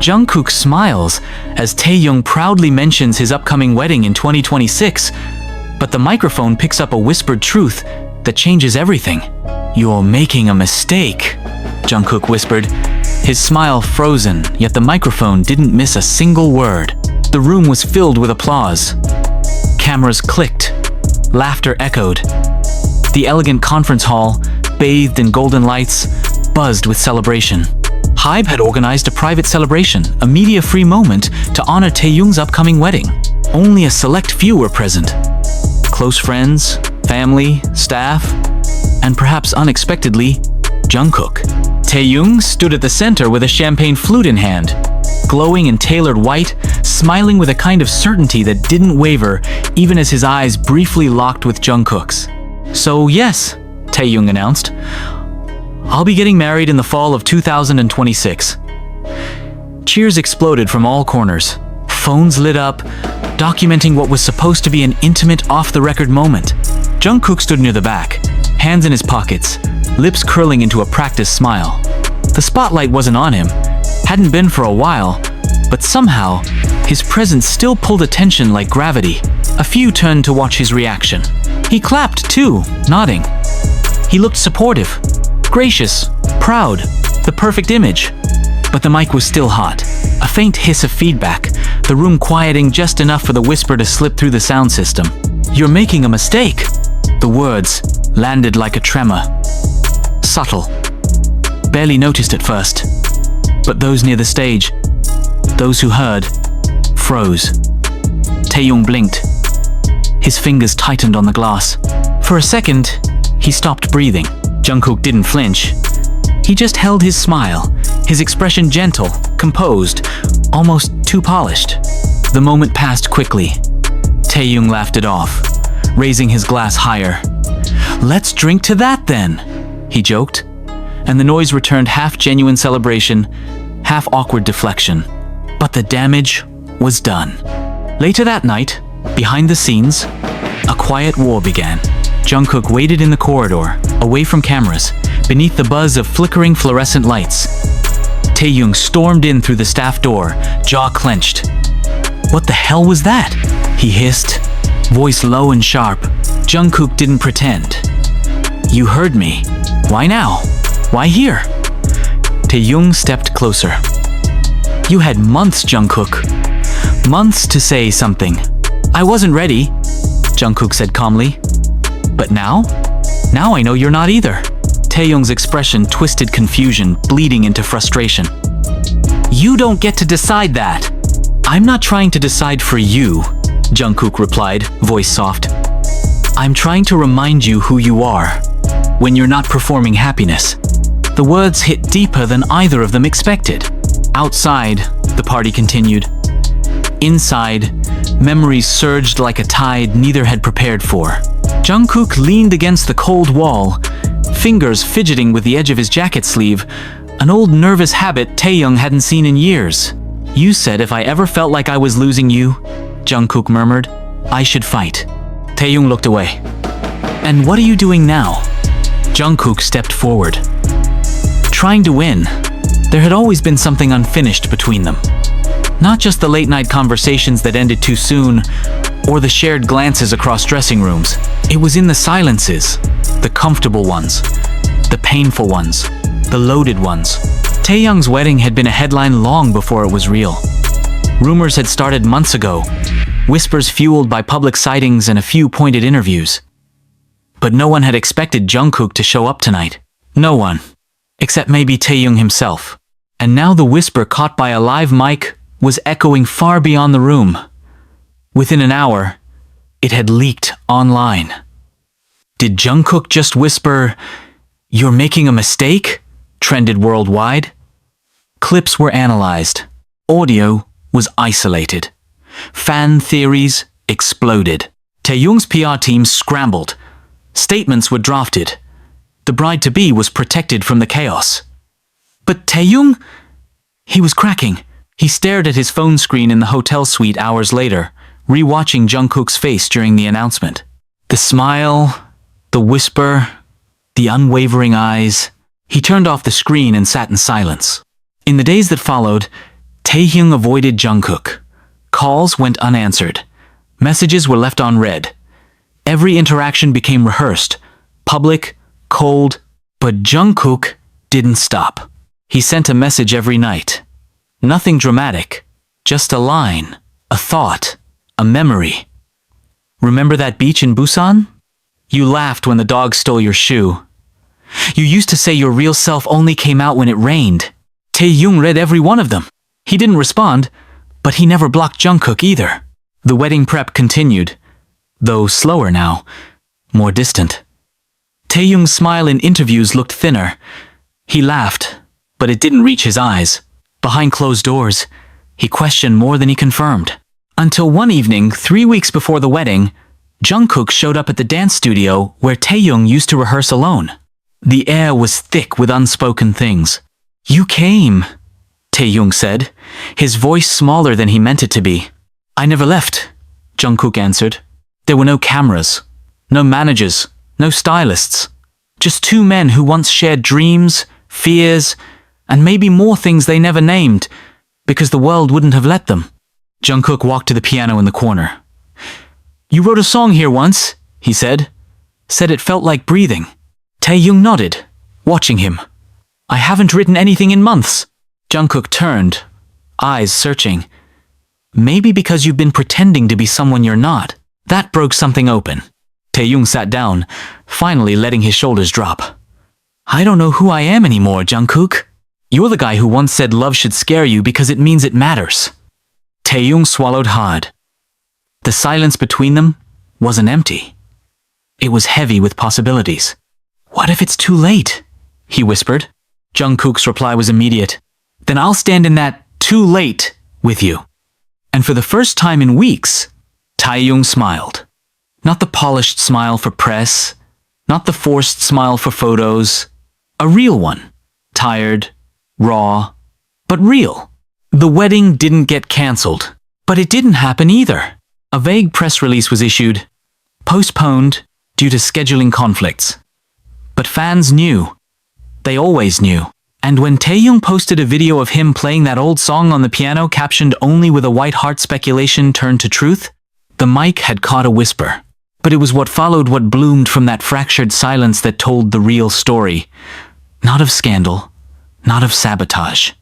Jungkook smiles as Taehyung proudly mentions his upcoming wedding in 2026, but the microphone picks up a whispered truth that changes everything. "You're making a mistake," Jungkook whispered, his smile frozen, yet the microphone didn't miss a single word. The room was filled with applause. Cameras clicked. Laughter echoed. The elegant conference hall, bathed in golden lights, buzzed with celebration. HYBE had organized a private celebration, a media-free moment to honor Taehyung's upcoming wedding. Only a select few were present. Close friends, family, staff, and perhaps unexpectedly, Jungkook. Taehyung stood at the center with a champagne flute in hand, glowing in tailored white, smiling with a kind of certainty that didn't waver even as his eyes briefly locked with Jungkook's. "So yes," Taehyung announced, "I'll be getting married in the fall of 2026. Cheers exploded from all corners. Phones lit up, documenting what was supposed to be an intimate, off-the-record moment. Jungkook stood near the back, hands in his pockets, lips curling into a practiced smile. The spotlight wasn't on him, hadn't been for a while, but somehow, his presence still pulled attention like gravity. A few turned to watch his reaction. He clapped too, nodding. He looked supportive, gracious, proud, the perfect image. But the mic was still hot. A faint hiss of feedback, the room quieting just enough for the whisper to slip through the sound system. "You're making a mistake." The words landed like a tremor. Subtle. Barely noticed at first. But those near the stage, those who heard, froze. Taehyung blinked. His fingers tightened on the glass. For a second, he stopped breathing. Jungkook didn't flinch. He just held his smile, his expression gentle, composed, almost too polished. The moment passed quickly. Taehyung laughed it off, raising his glass higher. "Let's drink to that then," he joked, and the noise returned half genuine celebration, half awkward deflection. But the damage was done. Later that night, behind the scenes, a quiet war began. Jungkook waited in the corridor, away from cameras, beneath the buzz of flickering fluorescent lights. Taehyung stormed in through the staff door, jaw clenched. "What the hell was that?" he hissed, voice low and sharp. Jungkook didn't pretend. "You heard me. Why now? Why here?" Taehyung stepped closer. "You had months, Jungkook. Months to say something." "I wasn't ready," Jungkook said calmly. "But now? Now I know you're not either." Taehyung's expression twisted confusion, bleeding into frustration. "You don't get to decide that." "I'm not trying to decide for you," Jungkook replied, voice soft. "I'm trying to remind you who you are, when you're not performing happiness." The words hit deeper than either of them expected. Outside, the party continued. Inside, memories surged like a tide neither had prepared for. Jungkook leaned against the cold wall, fingers fidgeting with the edge of his jacket sleeve, an old nervous habit Taehyung hadn't seen in years. "You said if I ever felt like I was losing you," Jungkook murmured, "I should fight." Taehyung looked away. "And what are you doing now?" Jungkook stepped forward. Trying to win. There had always been something unfinished between them. Not just the late-night conversations that ended too soon, or the shared glances across dressing rooms. It was in the silences, the comfortable ones, the painful ones, the loaded ones. Taehyung's wedding had been a headline long before it was real. Rumors had started months ago, whispers fueled by public sightings and a few pointed interviews. But no one had expected Jungkook to show up tonight. No one, except maybe Taehyung himself. And now the whisper caught by a live mic was echoing far beyond the room. Within an hour, it had leaked online. Did Jungkook just whisper, "You're making a mistake?" trended worldwide. Clips were analyzed. Audio was isolated. Fan theories exploded. Taehyung's PR team scrambled. Statements were drafted. The bride-to-be was protected from the chaos. But Taehyung? He was cracking. He stared at his phone screen in the hotel suite hours later, rewatching Jungkook's face during the announcement. The smile, the whisper, the unwavering eyes. He turned off the screen and sat in silence. In the days that followed, Taehyung avoided Jungkook. Calls went unanswered. Messages were left unread. Every interaction became rehearsed, public, cold, but Jungkook didn't stop. He sent a message every night. Nothing dramatic, just a line, a thought, a memory. Remember that beach in Busan? You laughed when the dog stole your shoe. You used to say your real self only came out when it rained. Taehyung read every one of them. He didn't respond, but he never blocked Jungkook either. The wedding prep continued, though slower now, more distant. Taehyung's smile in interviews looked thinner. He laughed, but it didn't reach his eyes. Behind closed doors, he questioned more than he confirmed. Until one evening, 3 weeks before the wedding, Jungkook showed up at the dance studio where Taehyung used to rehearse alone. The air was thick with unspoken things. "You came," Taehyung said, his voice smaller than he meant it to be. "I never left," Jungkook answered. There were no cameras, no managers, no stylists. Just two men who once shared dreams, fears, and maybe more things they never named, because the world wouldn't have let them. Jungkook walked to the piano in the corner. "You wrote a song here once," he said. Said it felt like breathing. Taehyung nodded, watching him. "I haven't written anything in months." Jungkook turned, eyes searching. "Maybe because you've been pretending to be someone you're not." That broke something open. Taehyung sat down, finally letting his shoulders drop. "I don't know who I am anymore, Jungkook. You're the guy who once said love should scare you because it means it matters." Taehyung swallowed hard. The silence between them wasn't empty. It was heavy with possibilities. "What if it's too late?" he whispered. Jungkook's reply was immediate. "Then I'll stand in that too late with you." And for the first time in weeks, Taehyung smiled. Not the polished smile for press, not the forced smile for photos. A real one. Tired, raw, but real. The wedding didn't get cancelled, but it didn't happen either. A vague press release was issued, postponed due to scheduling conflicts. But fans knew. They always knew. And when Taehyung posted a video of him playing that old song on the piano captioned only with a white heart, speculation turned to truth, the mic had caught a whisper. But it was what followed what bloomed from that fractured silence that told the real story. Not of scandal, not of sabotage,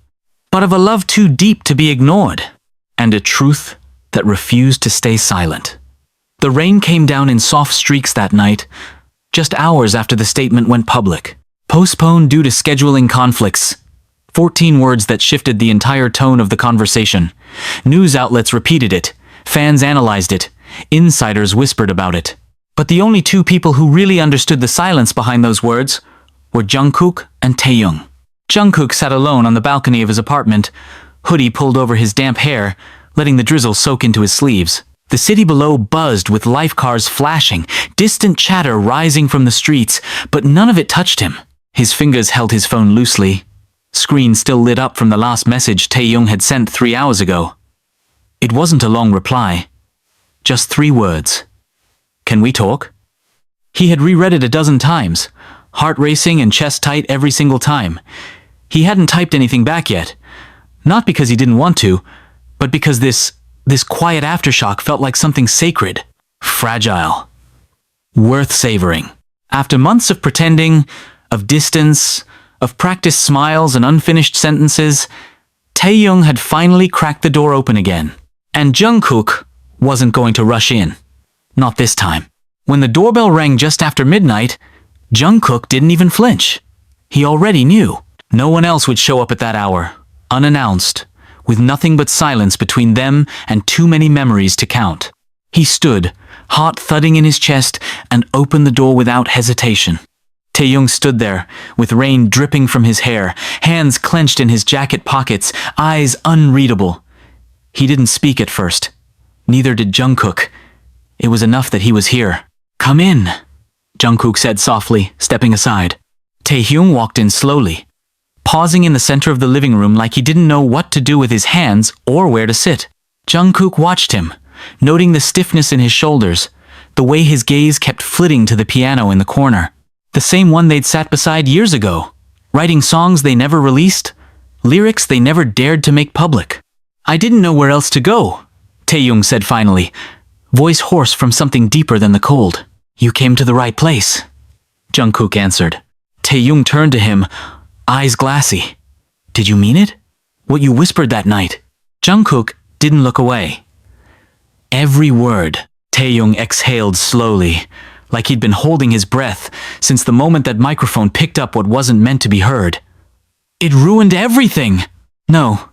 but of a love too deep to be ignored, and a truth that refused to stay silent. The rain came down in soft streaks that night, just hours after the statement went public. Postponed due to scheduling conflicts. 14 words that shifted the entire tone of the conversation. News outlets repeated it. Fans analyzed it. Insiders whispered about it. But the only two people who really understood the silence behind those words were Jungkook and Taehyung. Jungkook sat alone on the balcony of his apartment, hoodie pulled over his damp hair, letting the drizzle soak into his sleeves. The city below buzzed with life cars flashing, distant chatter rising from the streets, but none of it touched him. His fingers held his phone loosely. Screen still lit up from the last message Taehyung had sent 3 hours ago. It wasn't a long reply. Just 3 words. "Can we talk?" He had reread it a dozen times, heart racing and chest tight every single time. He hadn't typed anything back yet. Not because he didn't want to, but because this quiet aftershock felt like something sacred, fragile, worth savoring. After months of pretending, of distance, of practiced smiles and unfinished sentences, Taehyung had finally cracked the door open again. And Jungkook wasn't going to rush in. Not this time. When the doorbell rang just after midnight, Jungkook didn't even flinch. He already knew. No one else would show up at that hour, unannounced, with nothing but silence between them and too many memories to count. He stood, heart thudding in his chest, and opened the door without hesitation. Taehyung stood there, with rain dripping from his hair, hands clenched in his jacket pockets, eyes unreadable. He didn't speak at first. Neither did Jungkook. It was enough that he was here. "Come in," Jungkook said softly, stepping aside. Taehyung walked in slowly, pausing in the center of the living room like he didn't know what to do with his hands or where to sit. Jungkook watched him, noting the stiffness in his shoulders, the way his gaze kept flitting to the piano in the corner. The same one they'd sat beside years ago, writing songs they never released, lyrics they never dared to make public. I didn't know where else to go, Taehyung said finally, voice hoarse from something deeper than the cold. You came to the right place, Jungkook answered. Taehyung turned to him, eyes glassy. Did you mean it? What you whispered that night? Jungkook didn't look away. Every word. Taehyung exhaled slowly, like he'd been holding his breath since the moment that microphone picked up what wasn't meant to be heard. It ruined everything! No,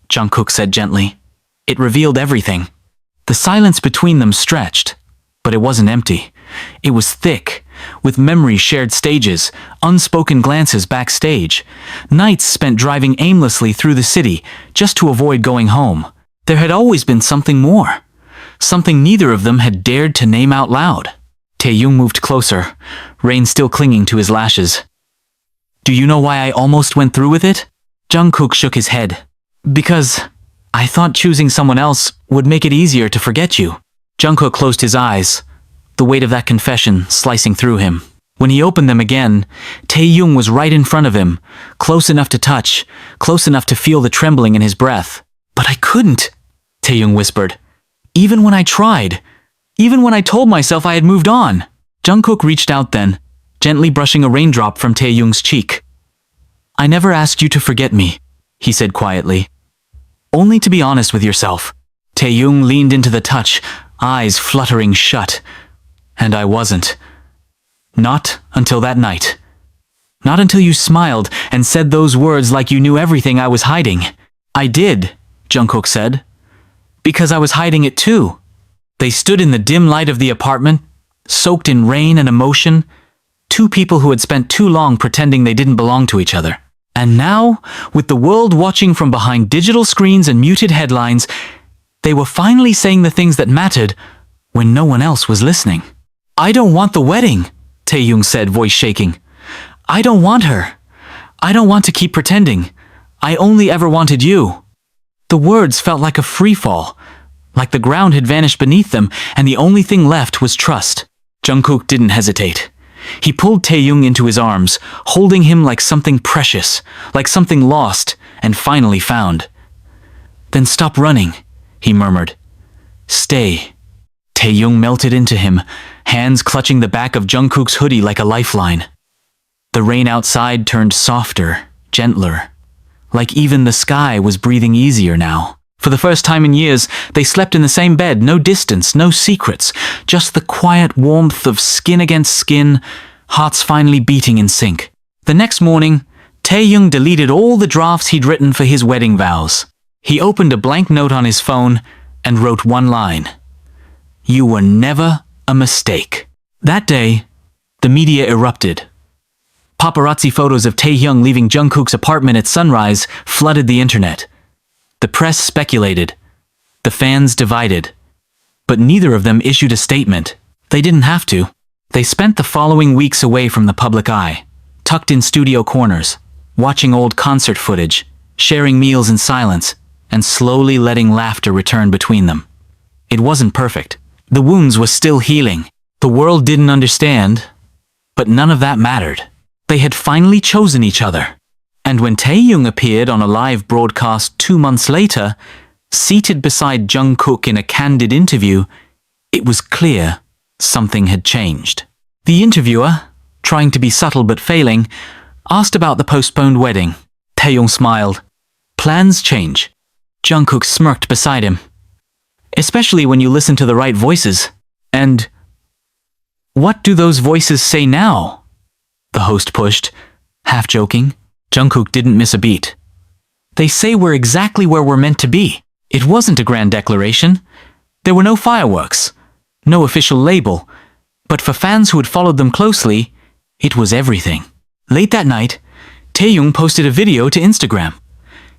Jungkook said gently. It revealed everything. The silence between them stretched, but it wasn't empty. It was thick, with memories shared stages, unspoken glances backstage, nights spent driving aimlessly through the city just to avoid going home. There had always been something more, something neither of them had dared to name out loud. Taehyung moved closer, rain still clinging to his lashes. Do you know why I almost went through with it? Jungkook shook his head. Because I thought choosing someone else would make it easier to forget you. Jungkook closed his eyes, the weight of that confession slicing through him. When he opened them again, Taehyung was right in front of him, close enough to touch, close enough to feel the trembling in his breath. But I couldn't, Taehyung whispered. Even when I tried. Even when I told myself I had moved on. Jungkook reached out then, gently brushing a raindrop from Taehyung's cheek. I never asked you to forget me, he said quietly. Only to be honest with yourself. Taehyung leaned into the touch, eyes fluttering shut. And I wasn't. Not until that night. Not until you smiled and said those words like you knew everything I was hiding. I did, Jungkook said. Because I was hiding it too. They stood in the dim light of the apartment, soaked in rain and emotion, two people who had spent too long pretending they didn't belong to each other. And now, with the world watching from behind digital screens and muted headlines, they were finally saying the things that mattered when no one else was listening. I don't want the wedding, Taehyung said, voice shaking. I don't want her. I don't want to keep pretending. I only ever wanted you. The words felt like a freefall, like the ground had vanished beneath them and the only thing left was trust. Jungkook didn't hesitate. He pulled Taehyung into his arms, holding him like something precious, like something lost and finally found. Then stop running, he murmured. Stay. Taehyung melted into him, hands clutching the back of Jungkook's hoodie like a lifeline. The rain outside turned softer, gentler, like even the sky was breathing easier now. For the first time in years, they slept in the same bed, no distance, no secrets, just the quiet warmth of skin against skin, hearts finally beating in sync. The next morning, Taehyung deleted all the drafts he'd written for his wedding vows. He opened a blank note on his phone and wrote one line. You were never a mistake. That day, the media erupted. Paparazzi photos of Taehyung leaving Jungkook's apartment at sunrise flooded the internet. The press speculated. The fans divided. But neither of them issued a statement. They didn't have to. They spent the following weeks away from the public eye, tucked in studio corners, watching old concert footage, sharing meals in silence, and slowly letting laughter return between them. It wasn't perfect. The wounds were still healing. The world didn't understand, but none of that mattered. They had finally chosen each other. And when Taehyung appeared on a live broadcast 2 months later, seated beside Jungkook in a candid interview, it was clear something had changed. The interviewer, trying to be subtle but failing, asked about the postponed wedding. Taehyung smiled. Plans change. Jungkook smirked beside him. Especially when you listen to the right voices. And what do those voices say now? The host pushed, half joking. Jungkook didn't miss a beat. They say we're exactly where we're meant to be. It wasn't a grand declaration. There were no fireworks, no official label, but for fans who had followed them closely, it was everything. Late that night, Taehyung posted a video to Instagram.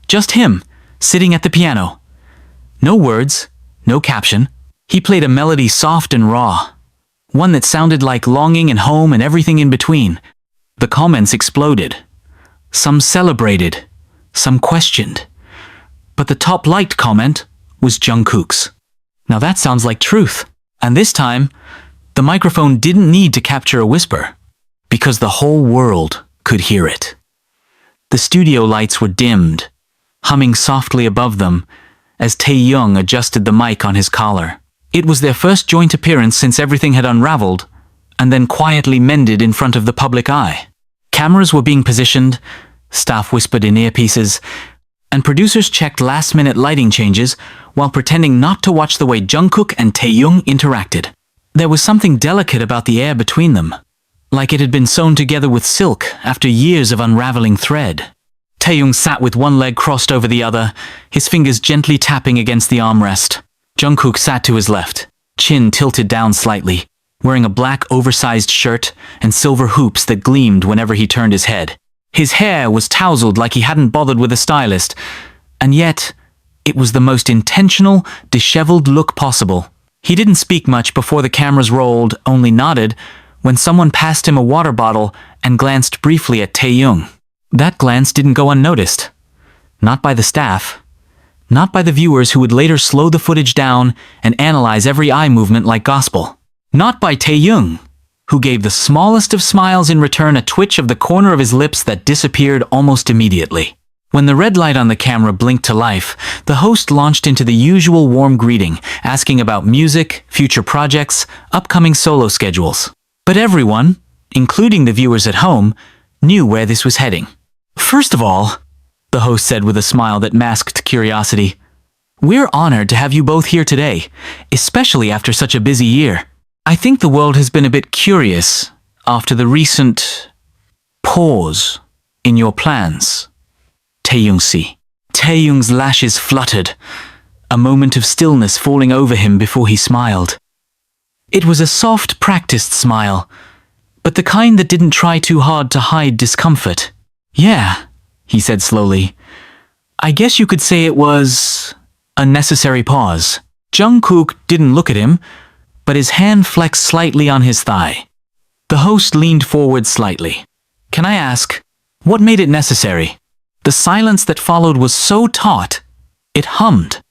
Just him, sitting at the piano. No words, no caption. He played a melody soft and raw, one that sounded like longing and home and everything in between. The comments exploded. Some celebrated, some questioned. But the top liked comment was Jungkook's. Now that sounds like truth. And this time, the microphone didn't need to capture a whisper, because the whole world could hear it. The studio lights were dimmed, humming softly above them, as Taehyung adjusted the mic on his collar. It was their first joint appearance since everything had unraveled, and then quietly mended in front of the public eye. Cameras were being positioned, staff whispered in earpieces, and producers checked last-minute lighting changes while pretending not to watch the way Jungkook and Taehyung interacted. There was something delicate about the air between them, like it had been sewn together with silk after years of unraveling thread. Taehyung sat with one leg crossed over the other, his fingers gently tapping against the armrest. Jungkook sat to his left, chin tilted down slightly, wearing a black oversized shirt and silver hoops that gleamed whenever he turned his head. His hair was tousled like he hadn't bothered with a stylist, and yet it was the most intentional, disheveled look possible. He didn't speak much before the cameras rolled, only nodded when someone passed him a water bottle and glanced briefly at Taehyung. That glance didn't go unnoticed. Not by the staff. Not by the viewers who would later slow the footage down and analyze every eye movement like gospel. Not by Taehyung, who gave the smallest of smiles in return, a twitch of the corner of his lips that disappeared almost immediately. When the red light on the camera blinked to life, the host launched into the usual warm greeting, asking about music, future projects, upcoming solo schedules. But everyone, including the viewers at home, knew where this was heading. First of all, the host said with a smile that masked curiosity, "We're honored to have you both here today, especially after such a busy year. I think the world has been a bit curious after the recent pause in your plans, Taehyung. Taehyung's lashes fluttered, a moment of stillness falling over him before he smiled. It was a soft, practiced smile, but the kind that didn't try too hard to hide discomfort. "Yeah," he said slowly. "I guess you could say it was a necessary pause." Jungkook didn't look at him, but his hand flexed slightly on his thigh. The host leaned forward slightly. "Can I ask, what made it necessary?" The silence that followed was so taut, it hummed.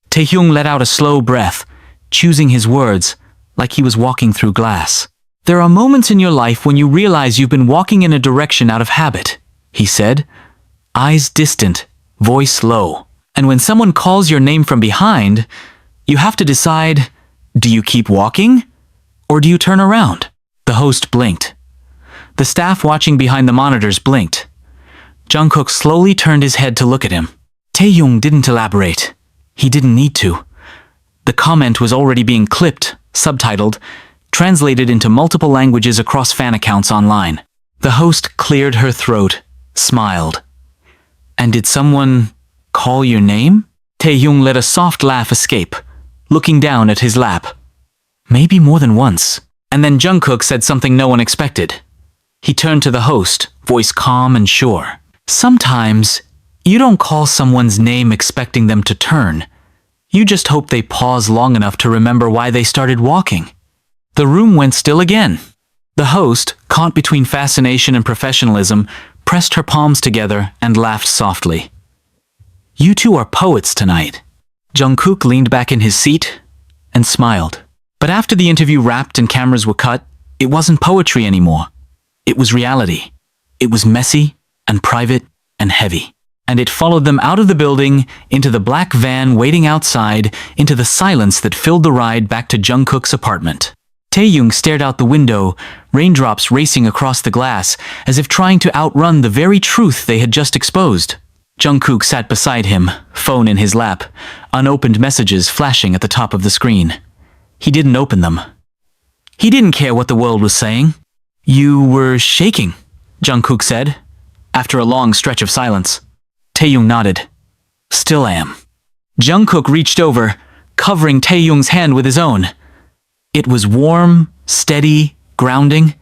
Taehyung let out a slow breath, choosing his words like he was walking through glass. "There are moments in your life when you realize you've been walking in a direction out of habit," he said, eyes distant, voice low. "And when someone calls your name from behind, you have to decide, do you keep walking or do you turn around?" The host blinked. The staff watching behind the monitors blinked. Jungkook slowly turned his head to look at him. Taehyung didn't elaborate. He didn't need to. The comment was already being clipped, subtitled, translated into multiple languages across fan accounts online. The host cleared her throat, smiled. "And did someone call your name?" Taehyung let a soft laugh escape, looking down at his lap. "Maybe more than once." And then Jungkook said something no one expected. He turned to the host, voice calm and sure. "Sometimes, you don't call someone's name expecting them to turn. You just hope they pause long enough to remember why they started walking." The room went still again. The host, caught between fascination and professionalism, pressed her palms together and laughed softly. "You two are poets tonight." Jungkook leaned back in his seat and smiled. But after the interview wrapped and cameras were cut, it wasn't poetry anymore. It was reality. It was messy and private and heavy. And it followed them out of the building, into the black van waiting outside, into the silence that filled the ride back to Jungkook's apartment. Taehyung stared out the window, raindrops racing across the glass, as if trying to outrun the very truth they had just exposed. Jungkook sat beside him, phone in his lap, unopened messages flashing at the top of the screen. He didn't open them. He didn't care what the world was saying. "You were shaking," Jungkook said, after a long stretch of silence. Taehyung nodded. "Still am." Jungkook reached over, covering Taehyung's hand with his own. It was warm, steady, grounding.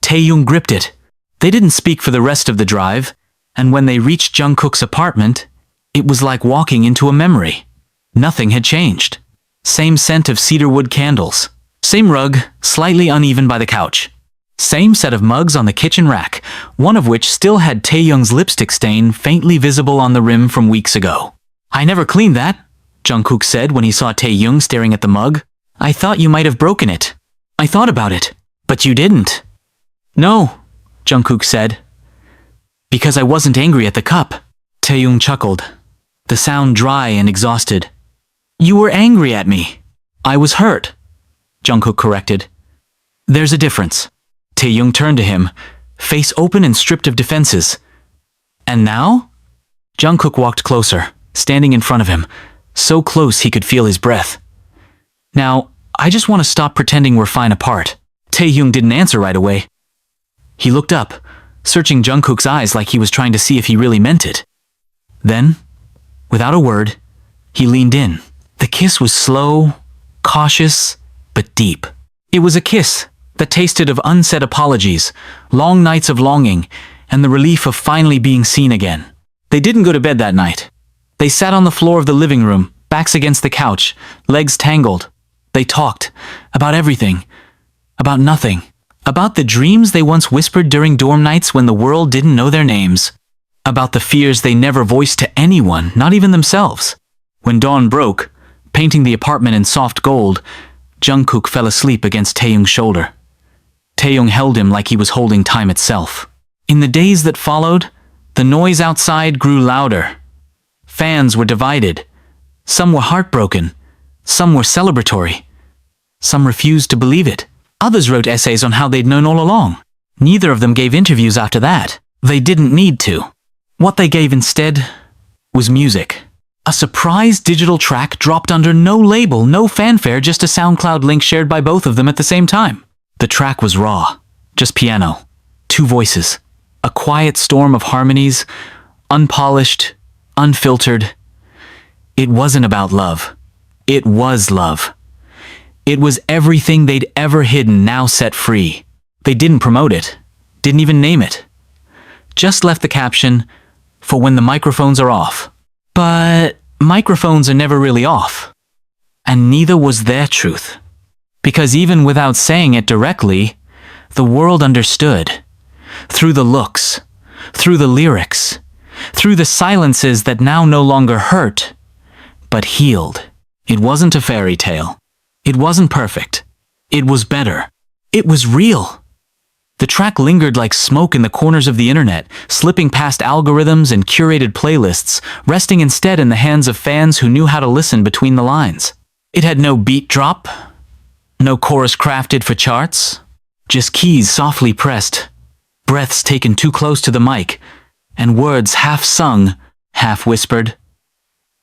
Taehyung gripped it. They didn't speak for the rest of the drive, and when they reached Jungkook's apartment, it was like walking into a memory. Nothing had changed. Same scent of cedarwood candles. Same rug, slightly uneven by the couch. Same set of mugs on the kitchen rack, one of which still had Taehyung's lipstick stain faintly visible on the rim from weeks ago. "I never cleaned that," Jungkook said when he saw Taehyung staring at the mug. "I thought you might have broken it. I thought about it, but you didn't." "No," Jungkook said. "Because I wasn't angry at the cup." Taehyung chuckled. the sound dry and exhausted. "You were angry at me." "I was hurt," Jungkook corrected. "There's a difference." Taehyung turned to him, face open and stripped of defenses. "And now?" Jungkook walked closer, standing in front of him, so close he could feel his breath. "Now, I just want to stop pretending we're fine apart." Taehyung didn't answer right away. He looked up, searching Jungkook's eyes like he was trying to see if he really meant it. Then, without a word, he leaned in. The kiss was slow, cautious, but deep. It was a kiss that tasted of unsaid apologies, long nights of longing, and the relief of finally being seen again. They didn't go to bed that night. They sat on the floor of the living room, backs against the couch, legs tangled. They talked about everything, about nothing, about the dreams they once whispered during dorm nights when the world didn't know their names, about the fears they never voiced to anyone, not even themselves. When dawn broke, painting the apartment in soft gold, Jungkook fell asleep against Taehyung's shoulder. Taehyung held him like he was holding time itself. In the days that followed, the noise outside grew louder. Fans were divided. Some were heartbroken. Some were celebratory. Some refused to believe it. Others wrote essays on how they'd known all along. Neither of them gave interviews after that. They didn't need to. What they gave instead was music. A surprise digital track dropped under no label, no fanfare, just a SoundCloud link shared by both of them at the same time. The track was raw, just piano, two voices, a quiet storm of harmonies, unpolished, unfiltered. It wasn't about love. It was love. It was everything they'd ever hidden, now set free. They didn't promote it, didn't even name it. Just left the caption, "For when the microphones are off." But microphones are never really off. And neither was their truth. Because even without saying it directly, the world understood. Through the looks, through the lyrics, through the silences that now no longer hurt, but healed. It wasn't a fairy tale. It wasn't perfect. It was better. It was real. The track lingered like smoke in the corners of the internet, slipping past algorithms and curated playlists, resting instead in the hands of fans who knew how to listen between the lines. It had no beat drop, no chorus crafted for charts, just keys softly pressed, breaths taken too close to the mic, and words half sung, half whispered.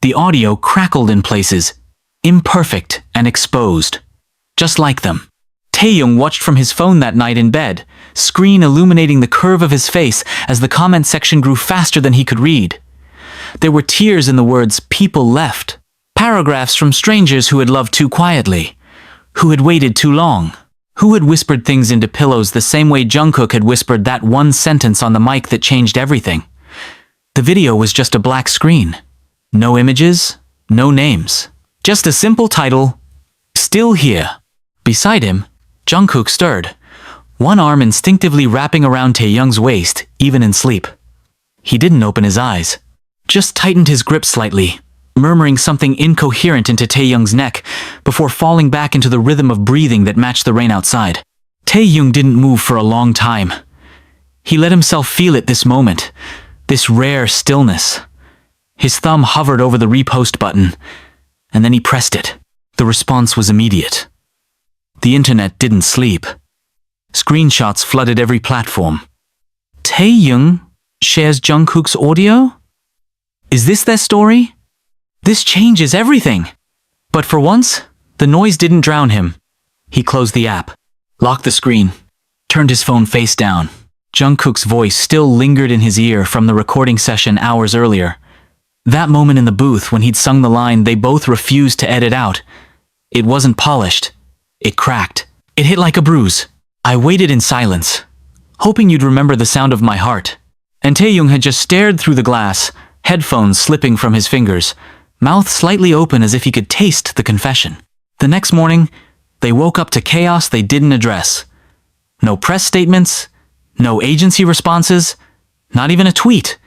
The audio crackled in places, imperfect and exposed, just like them. Taehyung watched from his phone that night in bed, screen illuminating the curve of his face as the comment section grew faster than he could read. There were tears in the words "people left," paragraphs from strangers who had loved too quietly, who had waited too long, who had whispered things into pillows the same way Jungkook had whispered that one sentence on the mic that changed everything. The video was just a black screen. No images, no names. Just a simple title, "Still Here." Beside him, Jungkook stirred, one arm instinctively wrapping around Taehyung's waist, even in sleep. He didn't open his eyes, just tightened his grip slightly, murmuring something incoherent into Taehyung's neck before falling back into the rhythm of breathing that matched the rain outside. Taehyung didn't move for a long time. He let himself feel it this moment, this rare stillness. His thumb hovered over the repost button, and then he pressed it. The response was immediate. The internet didn't sleep. Screenshots flooded every platform. Taehyung shares Jungkook's audio? Is this their story? This changes everything. But for once, the noise didn't drown him. He closed the app, locked the screen, turned his phone face down. Jungkook's voice still lingered in his ear from the recording session hours earlier. That moment in the booth when he'd sung the line they both refused to edit out. It wasn't polished. It cracked. It hit like a bruise. I waited in silence, hoping you'd remember the sound of my heart. And Taehyung had just stared through the glass, headphones slipping from his fingers, mouth slightly open as if he could taste the confession. The next morning, they woke up to chaos they didn't address. No press statements, no agency responses, not even a tweet.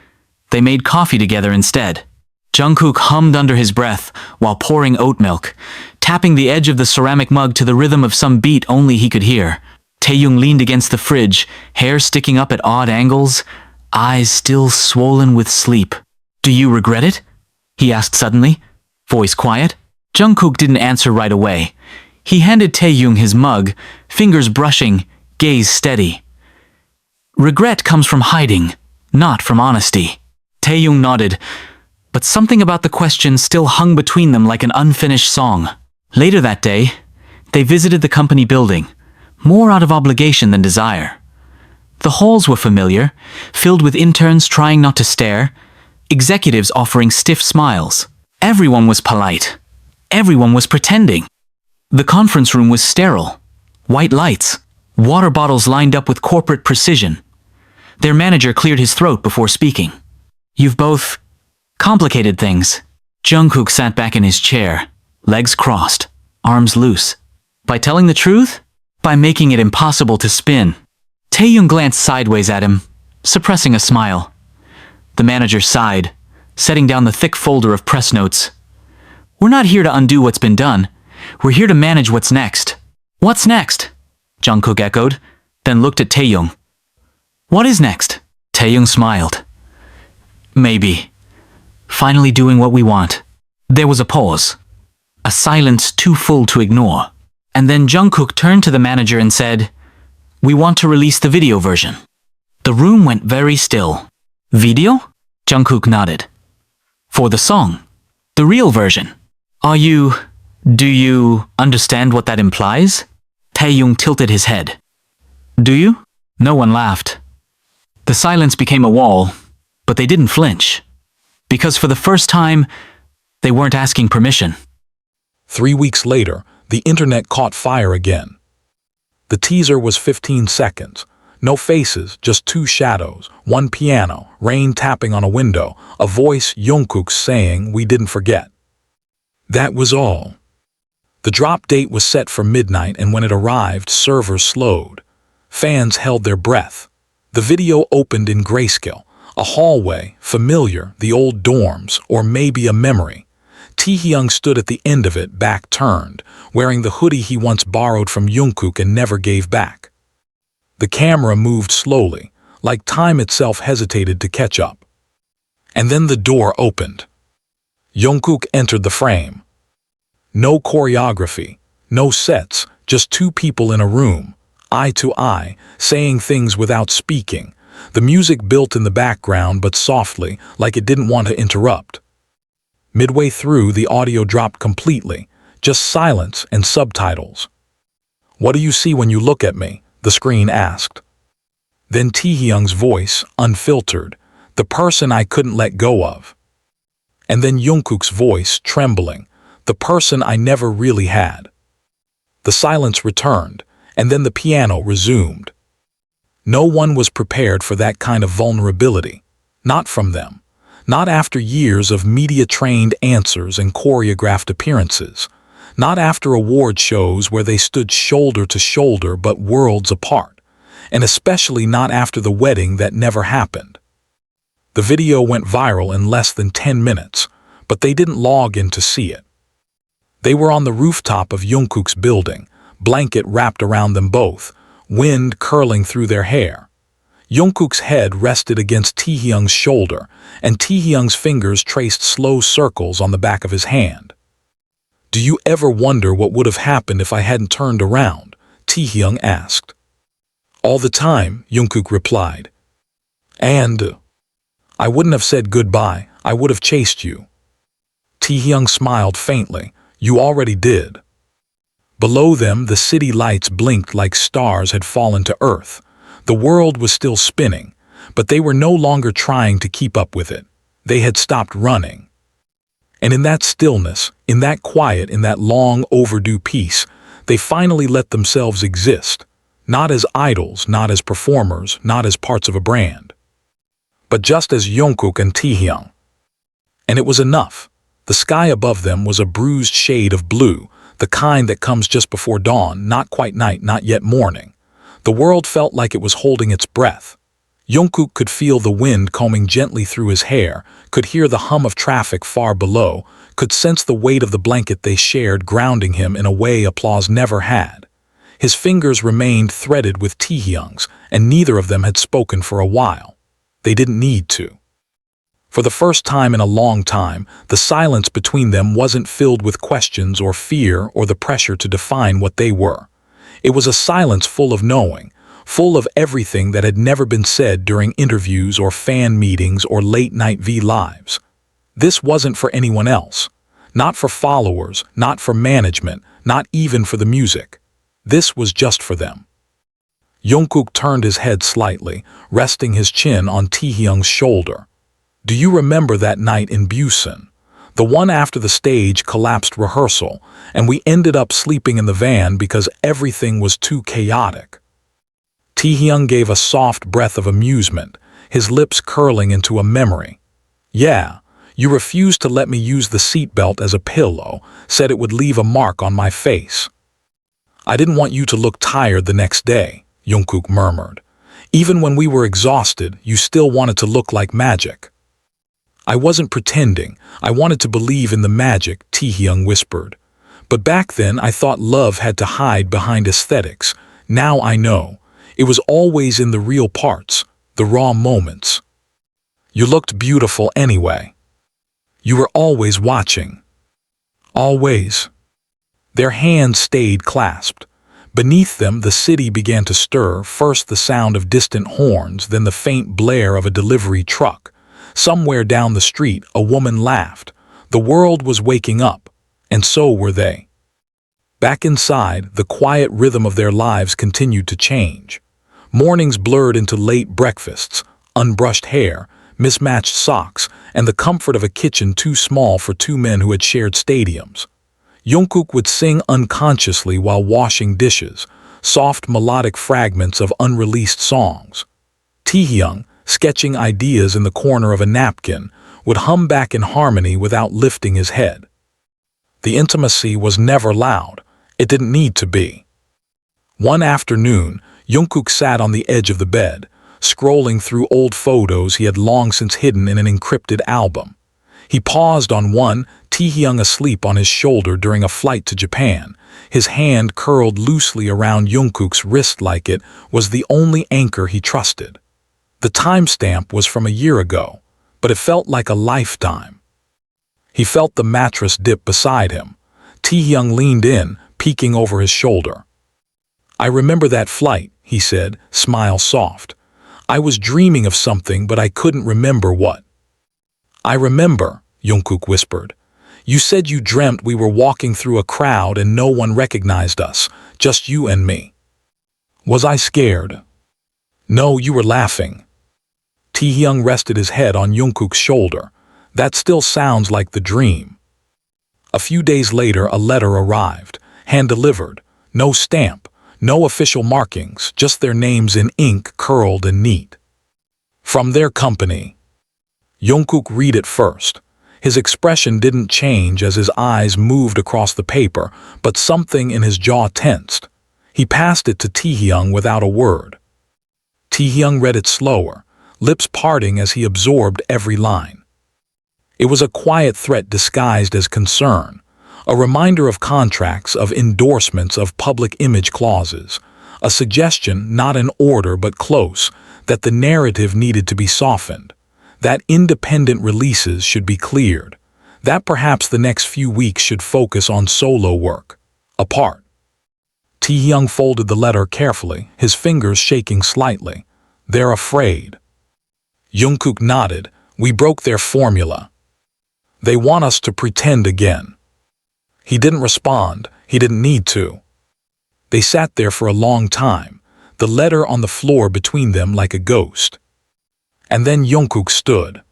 They made coffee together instead. Jungkook hummed under his breath while pouring oat milk, tapping the edge of the ceramic mug to the rhythm of some beat only he could hear. Taehyung leaned against the fridge, hair sticking up at odd angles, eyes still swollen with sleep. "Do you regret it?" he asked suddenly, voice quiet. Jungkook didn't answer right away. He handed Taehyung his mug, fingers brushing, gaze steady. Regret comes from hiding, not from honesty. Taehyung nodded, but something about the question still hung between them like an unfinished song. Later that day, they visited the company building, more out of obligation than desire. The halls were familiar, filled with interns trying not to stare, executives offering stiff smiles. Everyone was polite. Everyone was pretending. The conference room was sterile. White lights, water bottles lined up with corporate precision. Their manager cleared his throat before speaking. You've both complicated things. Jungkook sat back in his chair, legs crossed, arms loose. By telling the truth? By making it impossible to spin. Taehyung glanced sideways at him, suppressing a smile. The manager sighed, setting down the thick folder of press notes. We're not here to undo what's been done. We're here to manage what's next. What's next? Jungkook echoed, then looked at Taehyung. What is next? Taehyung smiled. Maybe. Finally doing what we want. There was a pause. A silence too full to ignore. And then Jungkook turned to the manager and said, We want to release the video version. The room went very still. Video? Jungkook nodded. For the song. The real version. Do you understand what that implies? Taehyung tilted his head. Do you? No one laughed. The silence became a wall, but they didn't flinch. Because for the first time, they weren't asking permission. 3 weeks later, the internet caught fire again. The teaser was 15 seconds. No faces, just 2 shadows, 1 piano, rain tapping on a window, a voice Jungkook saying, "We didn't forget." That was all. The drop date was set for midnight, and when it arrived, servers slowed. Fans held their breath. The video opened in grayscale. A hallway, familiar, the old dorms, or maybe a memory. Taehyung stood at the end of it, back turned, wearing the hoodie he once borrowed from Jungkook and never gave back. The camera moved slowly, like time itself hesitated to catch up. And then the door opened. Jungkook entered the frame. No choreography, no sets, just 2 people in a room, eye to eye, saying things without speaking. The music built in the background, but softly, like it didn't want to interrupt. Midway through, the audio dropped completely, just silence and subtitles. "What do you see when you look at me?" the screen asked. Then Taehyung's voice, unfiltered, "The person I couldn't let go of." And then Jungkook's voice, trembling, "The person I never really had." The silence returned, and then the piano resumed. No one was prepared for that kind of vulnerability, not from them, not after years of media-trained answers and choreographed appearances, not after award shows where they stood shoulder to shoulder but worlds apart, and especially not after the wedding that never happened. The video went viral in less than 10 minutes, but they didn't log in to see it. They were on the rooftop of Jungkook's building, blanket wrapped around them both, wind curling through their hair. Jungkook's head rested against Taehyung's shoulder, and Taehyung's fingers traced slow circles on the back of his hand. "Do you ever wonder what would have happened if I hadn't turned around?" Taehyung asked. "All the time," Jungkook replied. "And I wouldn't have said goodbye, I would have chased you." Taehyung smiled faintly. "You already did." Below them, the city lights blinked like stars had fallen to earth. The world was still spinning, but they were no longer trying to keep up with it. They had stopped running. And in that stillness, in that quiet, in that long overdue peace, they finally let themselves exist, not as idols, not as performers, not as parts of a brand, but just as Jungkook and Taehyung. And it was enough. The sky above them was a bruised shade of blue, the kind that comes just before dawn, not quite night, not yet morning. The world felt like it was holding its breath. Jungkook could feel the wind combing gently through his hair, could hear the hum of traffic far below, could sense the weight of the blanket they shared grounding him in a way applause never had. His fingers remained threaded with Taehyung's, and neither of them had spoken for a while. They didn't need to. For the first time in a long time, the silence between them wasn't filled with questions or fear or the pressure to define what they were. It was a silence full of knowing, full of everything that had never been said during interviews or fan meetings or late-night V-lives. This wasn't for anyone else. Not for followers, not for management, not even for the music. This was just for them. Jungkook turned his head slightly, resting his chin on Taehyung's shoulder. Do you remember that night in Busan? The one after the stage collapsed rehearsal, and we ended up sleeping in the van because everything was too chaotic. Taehyung gave a soft breath of amusement, his lips curling into a memory. Yeah, you refused to let me use the seatbelt as a pillow, said it would leave a mark on my face. I didn't want you to look tired the next day, Jungkook murmured. Even when we were exhausted, you still wanted to look like magic. I wasn't pretending. I wanted to believe in the magic, Taehyung whispered. But back then I thought love had to hide behind aesthetics. Now I know. It was always in the real parts, the raw moments. You looked beautiful anyway. You were always watching. Always. Their hands stayed clasped. Beneath them the city began to stir, first the sound of distant horns, then the faint blare of a delivery truck. Somewhere down the street a woman laughed. The world was waking up, and so were they. Back inside, the quiet rhythm of their lives continued to change. Mornings blurred into late breakfasts, unbrushed hair, mismatched socks, and the comfort of a kitchen too small for two men who had shared stadiums. Jungkook would sing unconsciously while washing dishes, soft melodic fragments of unreleased songs. Taehyung, sketching ideas in the corner of a napkin, would hum back in harmony without lifting his head. The intimacy was never loud. It didn't need to be. One afternoon, Jungkook sat on the edge of the bed, scrolling through old photos he had long since hidden in an encrypted album. He paused on one, Taehyung asleep on his shoulder during a flight to Japan. His hand curled loosely around Jungkook's wrist like it was the only anchor he trusted. The timestamp was from a year ago, but it felt like a lifetime. He felt the mattress dip beside him. Taehyung leaned in, peeking over his shoulder. I remember that flight, he said, smile soft. I was dreaming of something, but I couldn't remember what. I remember, Jungkook whispered. You said you dreamt we were walking through a crowd and no one recognized us, just you and me. Was I scared? No, you were laughing. Taehyung rested his head on Jungkook's shoulder. That still sounds like the dream. A few days later, a letter arrived, hand-delivered. No stamp, no official markings, just their names in ink, curled and neat. From their company. Jungkook read it first. His expression didn't change as his eyes moved across the paper, but something in his jaw tensed. He passed it to Taehyung without a word. Taehyung read it slower, lips parting as he absorbed every line. It was a quiet threat disguised as concern, a reminder of contracts, of endorsements, of public image clauses, a suggestion, not an order but close, that the narrative needed to be softened, that independent releases should be cleared, that perhaps the next few weeks should focus on solo work, apart. Taehyung folded the letter carefully, his fingers shaking slightly. They're afraid. Jungkook nodded. We broke their formula. They want us to pretend again. He didn't respond. He didn't need to. They sat there for a long time, the letter on the floor between them like a ghost. And then Jungkook stood.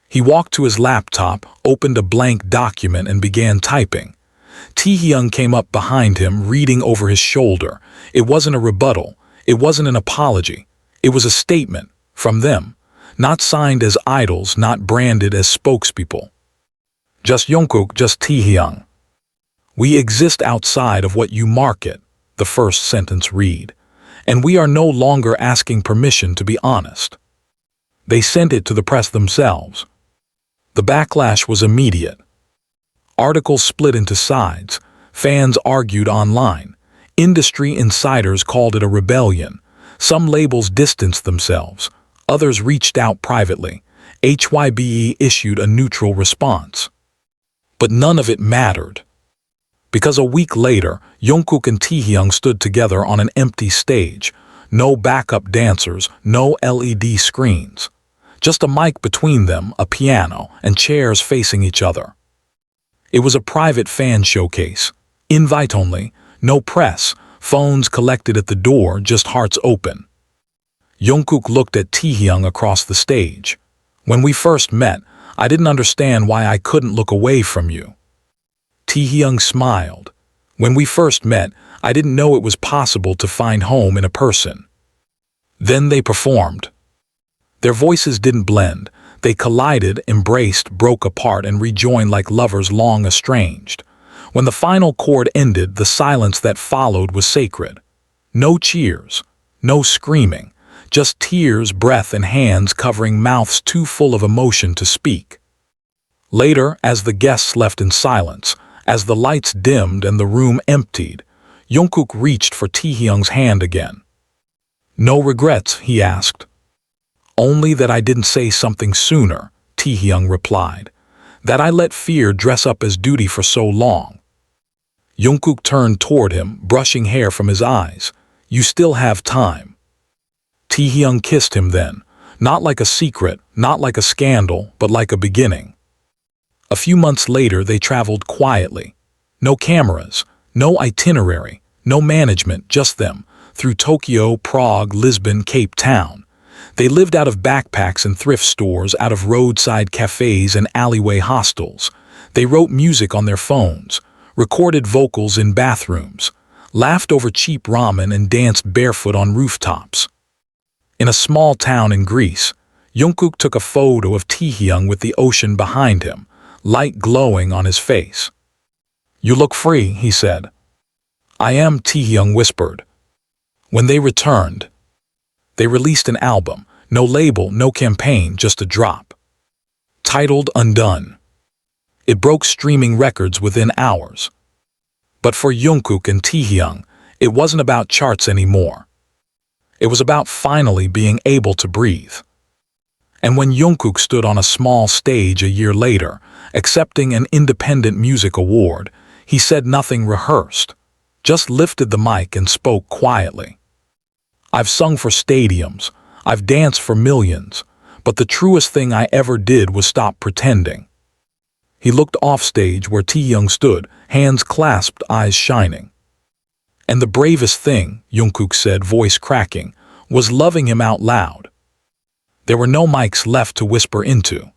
He walked to his laptop, opened a blank document and began typing. Taehyung came up behind him, reading over his shoulder. It wasn't a rebuttal. It wasn't an apology. It was a statement, from them. Not signed as idols, not branded as spokespeople. Just Jungkook, just Taehyung. We exist outside of what you market, the first sentence read, and we are no longer asking permission to be honest. They sent it to the press themselves. The backlash was immediate. Articles split into sides. Fans argued online. Industry insiders called it a rebellion. Some labels distanced themselves. Others reached out privately. HYBE issued a neutral response. But none of it mattered. Because a week later, Jungkook and Taehyung stood together on an empty stage. No backup dancers, no LED screens. Just a mic between them, a piano, and chairs facing each other. It was a private fan showcase. Invite only, no press, phones collected at the door, just hearts open. Jungkook looked at Taehyung across the stage. When we first met, I didn't understand why I couldn't look away from you. Taehyung smiled. When we first met, I didn't know it was possible to find home in a person. Then they performed. Their voices didn't blend. They collided, embraced, broke apart, and rejoined like lovers long estranged. When the final chord ended, the silence that followed was sacred. No cheers, no screaming, just tears, breath, and hands covering mouths too full of emotion to speak. Later, as the guests left in silence, as the lights dimmed and the room emptied, Jungkook reached for Taehyung's hand again. "No regrets?" he asked. "Only that I didn't say something sooner," Taehyung replied. "That I let fear dress up as duty for so long." Jungkook turned toward him, brushing hair from his eyes. "You still have time." Taehyung kissed him then, not like a secret, not like a scandal, but like a beginning. A few months later, they traveled quietly. No cameras, no itinerary, no management, just them, through Tokyo, Prague, Lisbon, Cape Town. They lived out of backpacks and thrift stores, out of roadside cafes and alleyway hostels. They wrote music on their phones, recorded vocals in bathrooms, laughed over cheap ramen and danced barefoot on rooftops. In a small town in Greece, Jungkook took a photo of Taehyung with the ocean behind him, light glowing on his face. "You look free," he said. "I am," Taehyung whispered. When they returned, they released an album, no label, no campaign, just a drop. Titled Undone. It broke streaming records within hours. But for Jungkook and Taehyung, it wasn't about charts anymore. It was about finally being able to breathe. And when Jungkook stood on a small stage a year later, accepting an Independent Music Award, he said nothing rehearsed, just lifted the mic and spoke quietly. "I've sung for stadiums, I've danced for millions, but the truest thing I ever did was stop pretending." He looked offstage where Taehyung stood, hands clasped, eyes shining. "And the bravest thing," Jungkook said, voice cracking, "was loving him out loud." There were no mics left to whisper into.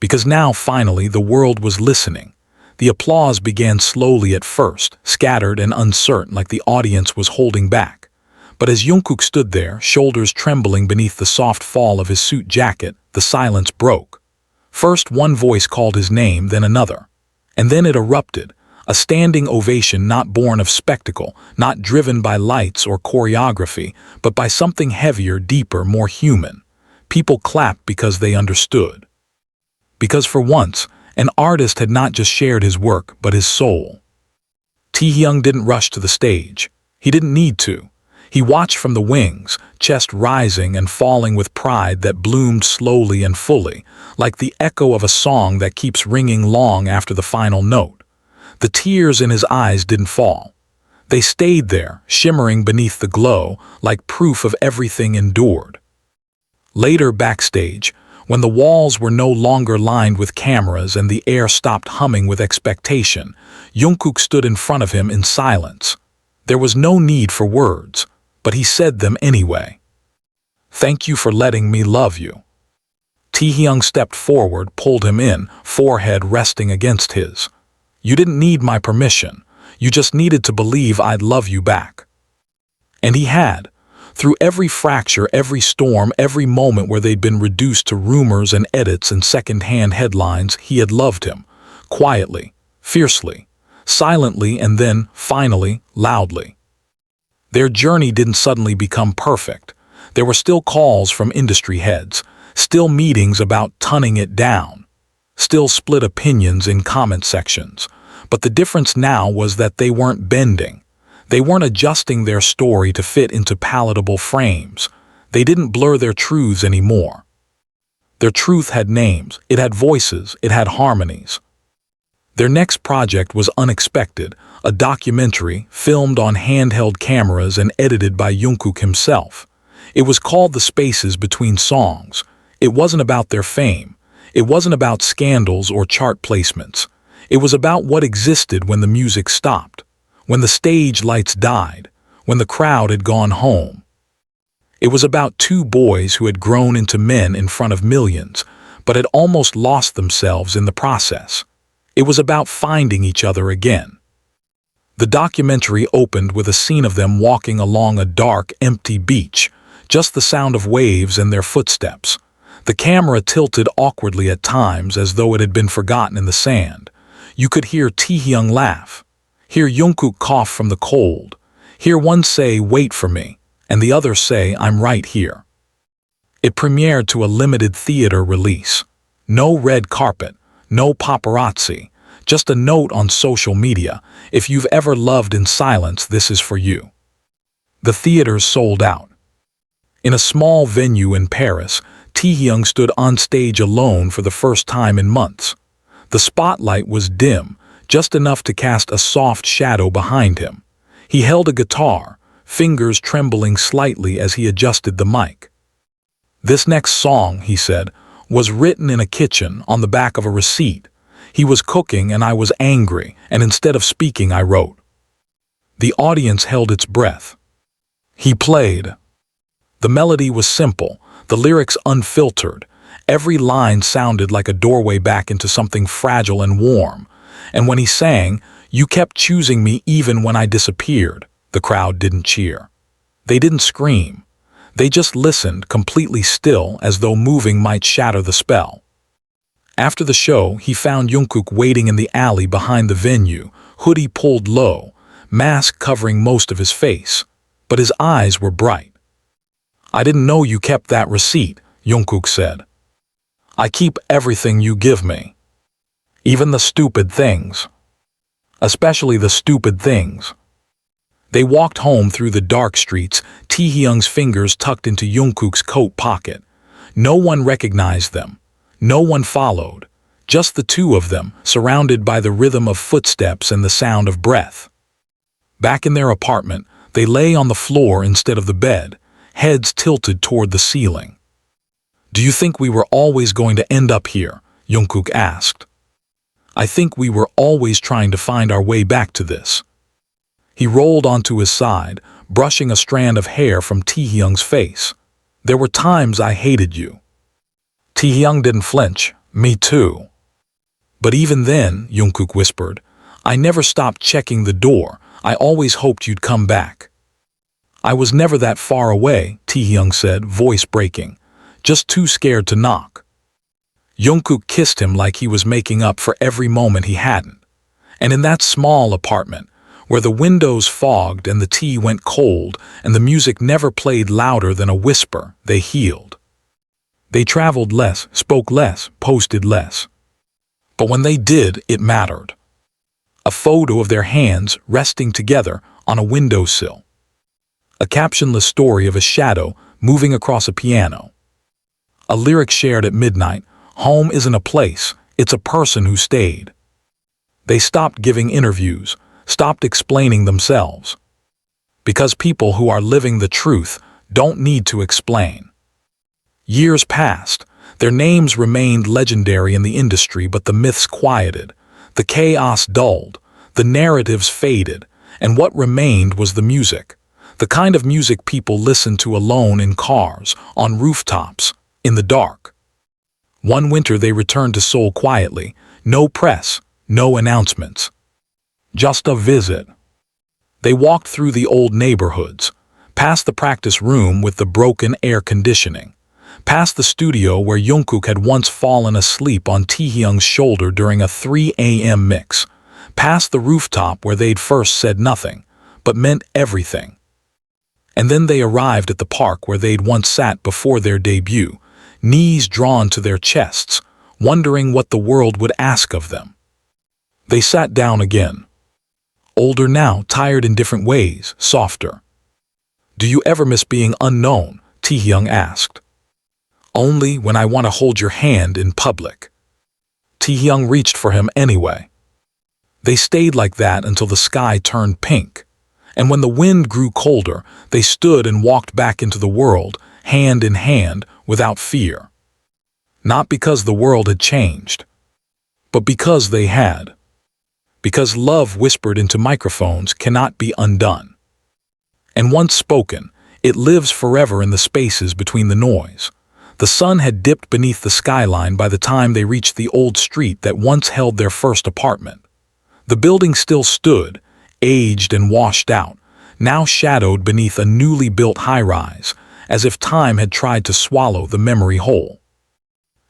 Because now, finally, the world was listening. The applause began slowly at first, scattered and uncertain, like the audience was holding back. But as Jungkook stood there, shoulders trembling beneath the soft fall of his suit jacket, the silence broke. First one voice called his name, then another. And then it erupted, a standing ovation not born of spectacle, not driven by lights or choreography, but by something heavier, deeper, more human. People clapped because they understood. Because for once, an artist had not just shared his work, but his soul. Taehyung didn't rush to the stage. He didn't need to. He watched from the wings, chest rising and falling with pride that bloomed slowly and fully, like the echo of a song that keeps ringing long after the final note. The tears in his eyes didn't fall. They stayed there, shimmering beneath the glow, like proof of everything endured. Later, backstage, when the walls were no longer lined with cameras and the air stopped humming with expectation, Jungkook stood in front of him in silence. There was no need for words, but he said them anyway. "Thank you for letting me love you." Taehyung stepped forward, pulled him in, forehead resting against his. "You didn't need my permission. You just needed to believe I'd love you back." And he had. Through every fracture, every storm, every moment where they'd been reduced to rumors and edits and second-hand headlines, he had loved him. Quietly, fiercely, silently, and then, finally, loudly. Their journey didn't suddenly become perfect. There were still calls from industry heads, still meetings about toning it down, still split opinions in comment sections. But the difference now was that they weren't bending. They weren't adjusting their story to fit into palatable frames. They didn't blur their truths anymore. Their truth had names, it had voices, it had harmonies. Their next project was unexpected, a documentary filmed on handheld cameras and edited by Jungkook himself. It was called The Spaces Between Songs. It wasn't about their fame. It wasn't about scandals or chart placements. It was about what existed when the music stopped, when the stage lights died, when the crowd had gone home. It was about two boys who had grown into men in front of millions, but had almost lost themselves in the process. It was about finding each other again. The documentary opened with a scene of them walking along a dark, empty beach, just the sound of waves and their footsteps. The camera tilted awkwardly at times as though it had been forgotten in the sand. You could hear Taehyung laugh, hear Jungkook cough from the cold, hear one say, "Wait for me," and the other say, "I'm right here." It premiered to a limited theater release. No red carpet, no paparazzi, just a note on social media: if you've ever loved in silence, this is for you. The theaters sold out. In a small venue in Paris, Taehyung stood on stage alone for the first time in months. The spotlight was dim, just enough to cast a soft shadow behind him. He held a guitar, fingers trembling slightly as he adjusted the mic. "This next song," he said, "was written in a kitchen on the back of a receipt. He was cooking and I was angry, and instead of speaking I wrote." The audience held its breath. He played. The melody was simple, the lyrics unfiltered. Every line sounded like a doorway back into something fragile and warm. And when he sang, "You kept choosing me even when I disappeared," the crowd didn't cheer. They didn't scream. They just listened, completely still, as though moving might shatter the spell. After the show, he found Jungkook waiting in the alley behind the venue, hoodie pulled low, mask covering most of his face. But his eyes were bright. "I didn't know you kept that receipt," Jungkook said. "I keep everything you give me. Even the stupid things. Especially the stupid things." They walked home through the dark streets, Taehyung's fingers tucked into Jungkook's coat pocket. No one recognized them. No one followed. Just the two of them, surrounded by the rhythm of footsteps and the sound of breath. Back in their apartment, they lay on the floor instead of the bed, heads tilted toward the ceiling. "Do you think we were always going to end up here?" Jungkook asked. "I think we were always trying to find our way back to this." He rolled onto his side, brushing a strand of hair from Taehyung's face. "There were times I hated you." Taehyung didn't flinch. "Me too." "But even then," Jungkook whispered, "I never stopped checking the door. I always hoped you'd come back." "I was never that far away," Taehyung said, voice breaking. "Just too scared to knock." Jungkook kissed him like he was making up for every moment he hadn't. And in that small apartment, where the windows fogged and the tea went cold and the music never played louder than a whisper, they healed. They traveled less, spoke less, posted less. But when they did, it mattered. A photo of their hands resting together on a windowsill. A captionless story of a shadow moving across a piano. A lyric shared at midnight: "Home isn't a place, it's a person who stayed." They stopped giving interviews, stopped explaining themselves. Because people who are living the truth don't need to explain. Years passed. Their names remained legendary in the industry, but the myths quieted. The chaos dulled. The narratives faded. And what remained was the music. The kind of music people listened to alone in cars, on rooftops, in the dark. One winter they returned to Seoul quietly. No press, no announcements. Just a visit. They walked through the old neighborhoods, past the practice room with the broken air conditioning, past the studio where Jungkook had once fallen asleep on Taehyung's shoulder during a 3 a.m. mix, past the rooftop where they'd first said nothing, but meant everything. And then they arrived at the park where they'd once sat before their debut, knees drawn to their chests, wondering what the world would ask of them. They sat down again. Older now, tired in different ways, softer. "Do you ever miss being unknown?" Taehyung asked. Only when I want to hold your hand in public. Taehyung reached for him anyway. They stayed like that until the sky turned pink. And when the wind grew colder, they stood and walked back into the world, hand in hand, without fear. Not because the world had changed, but because they had. Because love whispered into microphones cannot be undone. And once spoken, it lives forever in the spaces between the noise. The sun had dipped beneath the skyline by the time they reached the old street that once held their first apartment. The building still stood, aged and washed out, now shadowed beneath a newly built high-rise, as if time had tried to swallow the memory whole.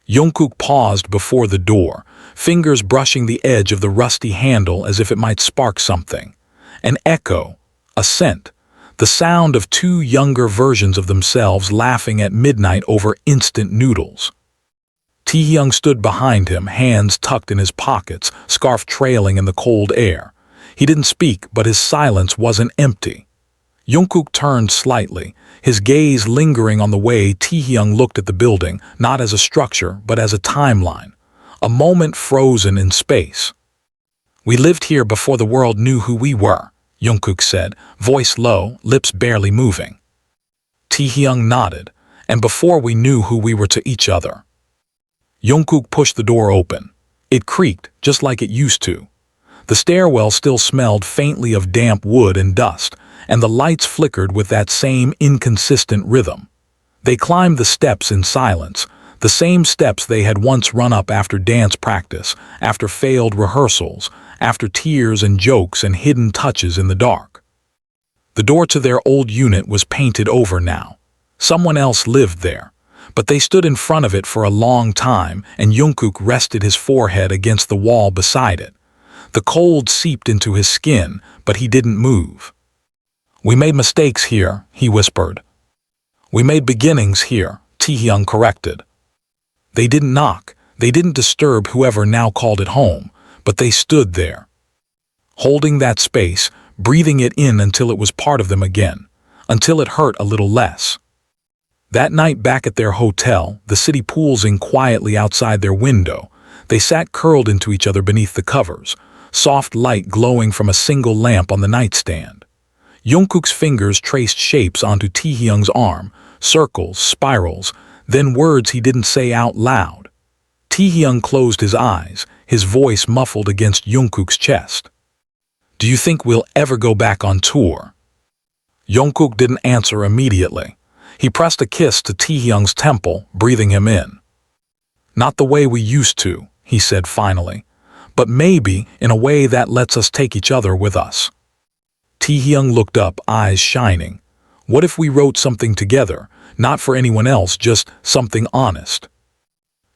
Jungkook paused before the door, fingers brushing the edge of the rusty handle as if it might spark something. An echo, a scent, the sound of two younger versions of themselves laughing at midnight over instant noodles. Taehyung stood behind him, hands tucked in his pockets, scarf trailing in the cold air. He didn't speak, but his silence wasn't empty. Jungkook turned slightly, his gaze lingering on the way Taehyung looked at the building, not as a structure, but as a timeline, a moment frozen in space. "We lived here before the world knew who we were," Jungkook said, voice low, lips barely moving. Taehyung nodded, "And before we knew who we were to each other." Jungkook pushed the door open. It creaked, just like it used to. The stairwell still smelled faintly of damp wood and dust, and the lights flickered with that same inconsistent rhythm. They climbed the steps in silence, the same steps they had once run up after dance practice, after failed rehearsals, after tears and jokes and hidden touches in the dark. The door to their old unit was painted over now. Someone else lived there, but they stood in front of it for a long time, and Jungkook rested his forehead against the wall beside it. The cold seeped into his skin, but he didn't move. "We made mistakes here," he whispered. "We made beginnings here," Taehyung corrected. They didn't knock, they didn't disturb whoever now called it home, but they stood there, holding that space, breathing it in until it was part of them again, until it hurt a little less. That night back at their hotel, the city poolsing quietly outside their window, they sat curled into each other beneath the covers, soft light glowing from a single lamp on the nightstand. Jungkook's fingers traced shapes onto Taehyung's arm, circles, spirals, then words he didn't say out loud. Taehyung closed his eyes, his voice muffled against Jungkook's chest. "Do you think we'll ever go back on tour?" Jungkook didn't answer immediately. He pressed a kiss to Taehyung's temple, breathing him in. "Not the way we used to," he said finally, "but maybe in a way that lets us take each other with us." Taehyung looked up, eyes shining. "What if we wrote something together, not for anyone else, just something honest?"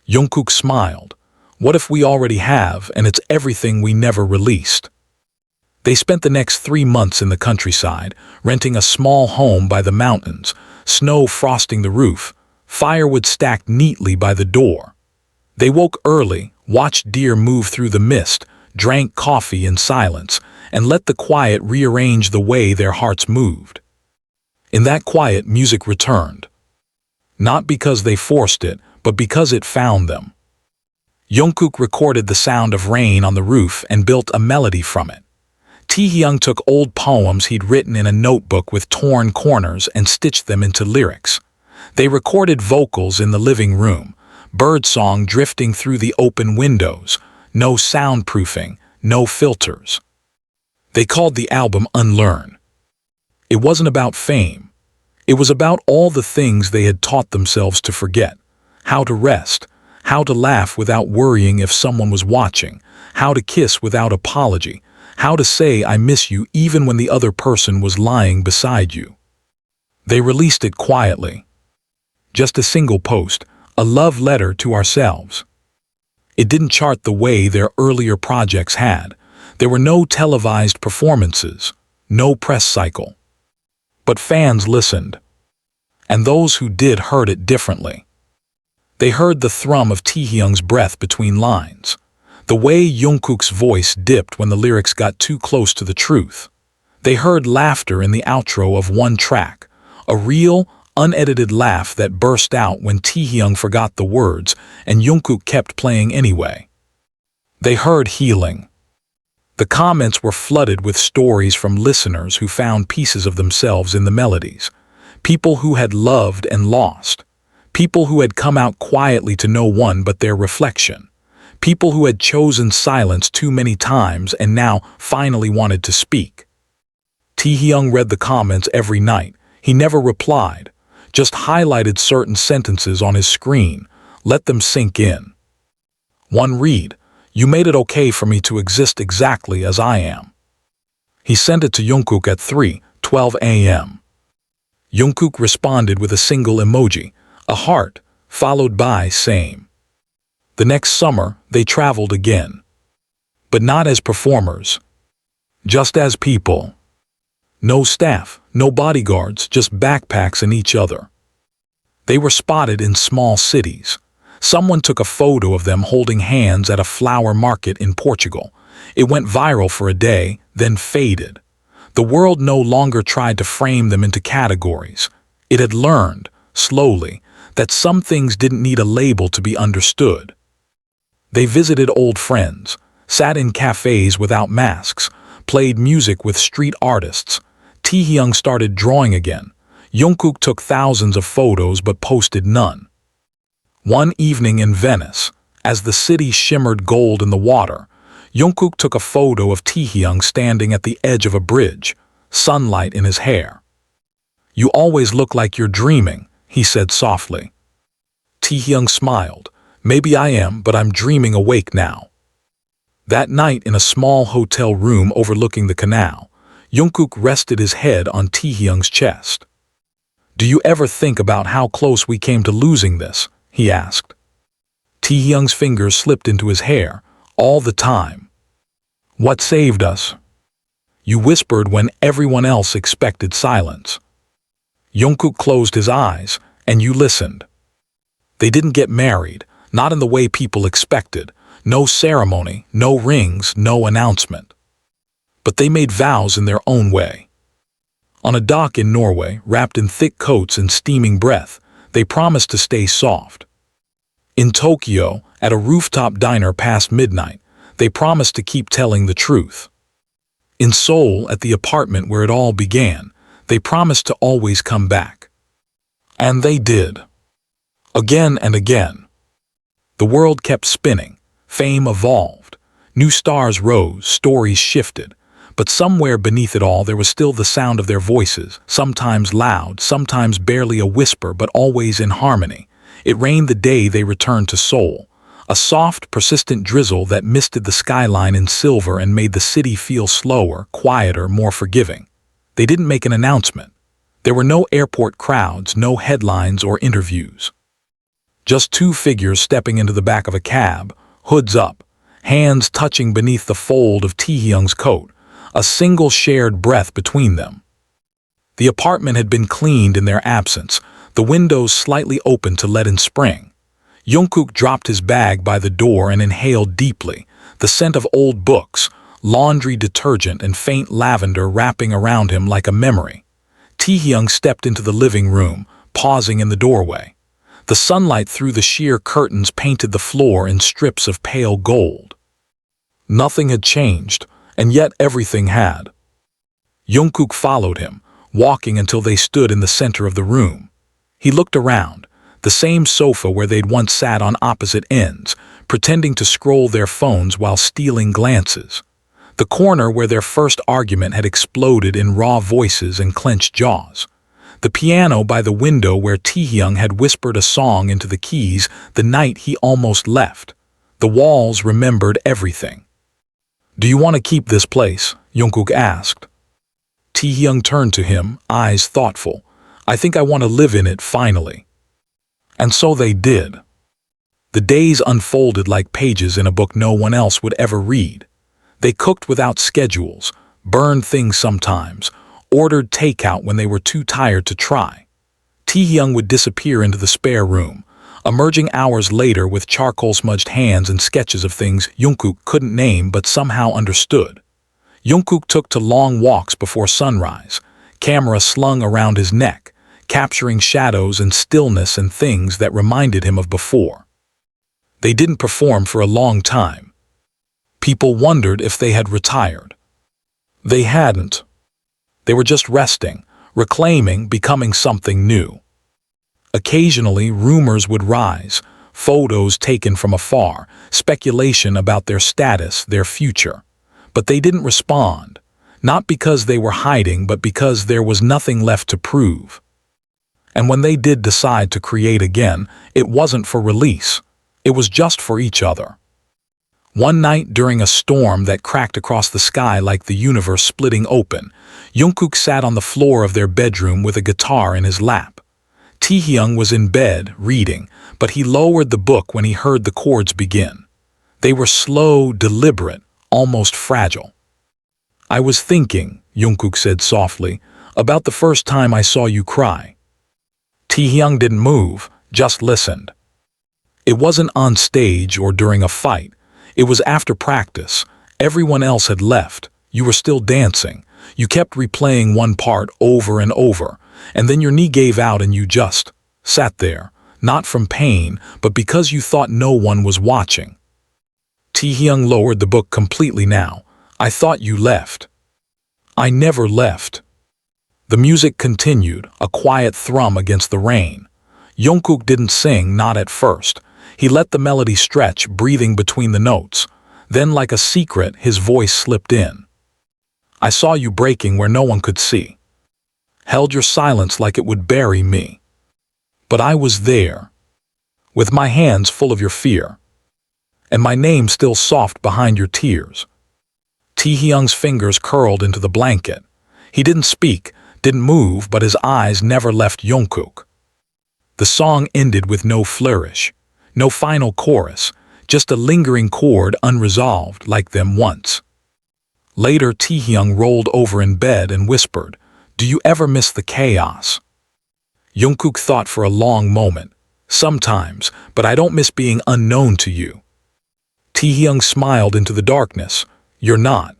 Jungkook smiled. "What if we already have, and it's everything we never released?" They spent the next 3 months in the countryside, renting a small home by the mountains, snow frosting the roof, firewood stacked neatly by the door. They woke early, watched deer move through the mist, drank coffee in silence, and let the quiet rearrange the way their hearts moved. In that quiet, music returned. Not because they forced it, but because it found them. Jungkook recorded the sound of rain on the roof and built a melody from it. Taehyung took old poems he'd written in a notebook with torn corners and stitched them into lyrics. They recorded vocals in the living room, birdsong drifting through the open windows, no soundproofing, no filters. They called the album Unlearn. It wasn't about fame. It was about all the things they had taught themselves to forget. How to rest, how to laugh without worrying if someone was watching, how to kiss without apology, how to say I miss you even when the other person was lying beside you. They released it quietly. Just a single post, a love letter to ourselves. It didn't chart the way their earlier projects had. There were no televised performances, no press cycle. But fans listened. And those who did heard it differently. They heard the thrum of Taehyung's breath between lines, the way Jungkook's voice dipped when the lyrics got too close to the truth. They heard laughter in the outro of one track, a real, unedited laugh that burst out when Taehyung forgot the words and Jungkook kept playing anyway. They heard healing. The comments were flooded with stories from listeners who found pieces of themselves in the melodies. People who had loved and lost. People who had come out quietly to no one but their reflection. People who had chosen silence too many times and now finally wanted to speak. Taehyung read the comments every night. He never replied, just highlighted certain sentences on his screen, let them sink in. One read, "You made it okay for me to exist exactly as I am." He sent it to Jungkook at 3:12 a.m. Jungkook responded with a single emoji, a heart, followed by same. The next summer, they traveled again. But not as performers. Just as people. No staff, no bodyguards, just backpacks and each other. They were spotted in small cities. Someone took a photo of them holding hands at a flower market in Portugal. It went viral for a day, then faded. The world no longer tried to frame them into categories. It had learned, slowly, that some things didn't need a label to be understood. They visited old friends, sat in cafes without masks, played music with street artists. Taehyung started drawing again. Jungkook took thousands of photos but posted none. One evening in Venice, as the city shimmered gold in the water, Jungkook took a photo of Taehyung standing at the edge of a bridge, sunlight in his hair. "You always look like you're dreaming," he said softly. Taehyung smiled. "Maybe I am, but I'm dreaming awake now." That night in a small hotel room overlooking the canal, Jungkook rested his head on Taehyung's chest. "Do you ever think about how close we came to losing this?" he asked. Taehyung's fingers slipped into his hair, all the time. "What saved us?" "You whispered when everyone else expected silence." Jungkook closed his eyes, "And you listened." They didn't get married, not in the way people expected. No ceremony, no rings, no announcement. But they made vows in their own way. On a dock in Norway, wrapped in thick coats and steaming breath, they promised to stay soft. In Tokyo, at a rooftop diner past midnight, they promised to keep telling the truth. In Seoul, at the apartment where it all began, they promised to always come back. And they did. Again and again. The world kept spinning. Fame evolved. New stars rose, stories shifted. But somewhere beneath it all there was still the sound of their voices, sometimes loud, sometimes barely a whisper, but always in harmony. It rained the day they returned to Seoul. A soft, persistent drizzle that misted the skyline in silver and made the city feel slower, quieter, more forgiving. They didn't make an announcement. There were no airport crowds, no headlines or interviews. Just two figures stepping into the back of a cab, hoods up, hands touching beneath the fold of Taehyung's coat, a single shared breath between them. The apartment had been cleaned in their absence, the windows slightly open to let in spring. Jungkook dropped his bag by the door and inhaled deeply, the scent of old books, laundry detergent and faint lavender wrapping around him like a memory. Taehyung stepped into the living room, pausing in the doorway. The sunlight through the sheer curtains painted the floor in strips of pale gold. Nothing had changed, and yet everything had. Jungkook followed him, walking until they stood in the center of the room. He looked around, the same sofa where they'd once sat on opposite ends, pretending to scroll their phones while stealing glances. The corner where their first argument had exploded in raw voices and clenched jaws. The piano by the window where Taehyung had whispered a song into the keys the night he almost left. The walls remembered everything. "Do you want to keep this place?" Jungkook asked. Taehyung turned to him, eyes thoughtful. "I think I want to live in it finally." And so they did. The days unfolded like pages in a book no one else would ever read. They cooked without schedules, burned things sometimes, ordered takeout when they were too tired to try. Taehyung would disappear into the spare room, emerging hours later with charcoal-smudged hands and sketches of things Jungkook couldn't name but somehow understood. Jungkook took to long walks before sunrise, camera slung around his neck, capturing shadows and stillness and things that reminded him of before. They didn't perform for a long time. People wondered if they had retired. They hadn't. They were just resting, reclaiming, becoming something new. Occasionally, rumors would rise, photos taken from afar, speculation about their status, their future. But they didn't respond, not because they were hiding, but because there was nothing left to prove. And when they did decide to create again, it wasn't for release. It was just for each other. One night during a storm that cracked across the sky like the universe splitting open, Jungkook sat on the floor of their bedroom with a guitar in his lap. Taehyung was in bed, reading, but he lowered the book when he heard the chords begin. They were slow, deliberate, almost fragile. "I was thinking," Jungkook said softly, "about the first time I saw you cry." Taehyung didn't move, just listened. It wasn't on stage or during a fight. It was after practice. Everyone else had left. You were still dancing. You kept replaying one part over and over, and then your knee gave out and you just sat there, not from pain, but because you thought no one was watching. Taehyung lowered the book completely now. "I thought you left." "I never left." The music continued, a quiet thrum against the rain. Jungkook didn't sing, not at first. He let the melody stretch, breathing between the notes. Then, like a secret, his voice slipped in. "I saw you breaking where no one could see. Held your silence like it would bury me. But I was there, with my hands full of your fear, and my name still soft behind your tears." Taehyung's fingers curled into the blanket. He didn't speak, didn't move, but his eyes never left Jungkook. The song ended with no flourish, no final chorus, just a lingering chord unresolved like them once. Later, Taehyung rolled over in bed and whispered, "Do you ever miss the chaos?" Jungkook thought for a long moment. "Sometimes, but I don't miss being unknown to you." Taehyung smiled into the darkness. "You're not."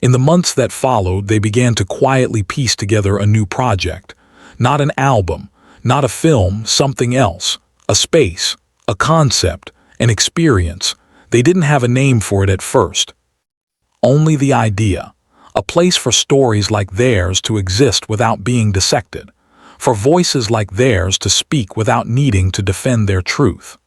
In the months that followed, they began to quietly piece together a new project. Not an album, not a film, something else. A space, a concept, an experience. They didn't have a name for it at first. Only the idea. A place for stories like theirs to exist without being dissected. For voices like theirs to speak without needing to defend their truth.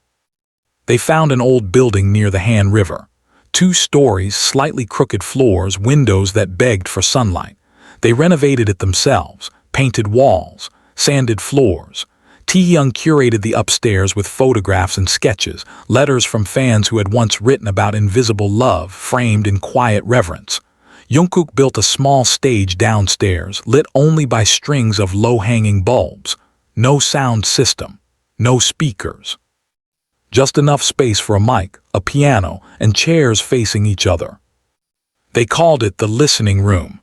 They found an old building near the Han River. 2 stories, slightly crooked floors, windows that begged for sunlight. They renovated it themselves, painted walls, sanded floors. Taehyung curated the upstairs with photographs and sketches, letters from fans who had once written about invisible love, framed in quiet reverence. Jungkook built a small stage downstairs, lit only by strings of low-hanging bulbs. No sound system, no speakers. Just enough space for a mic, a piano, and chairs facing each other. They called it the listening room.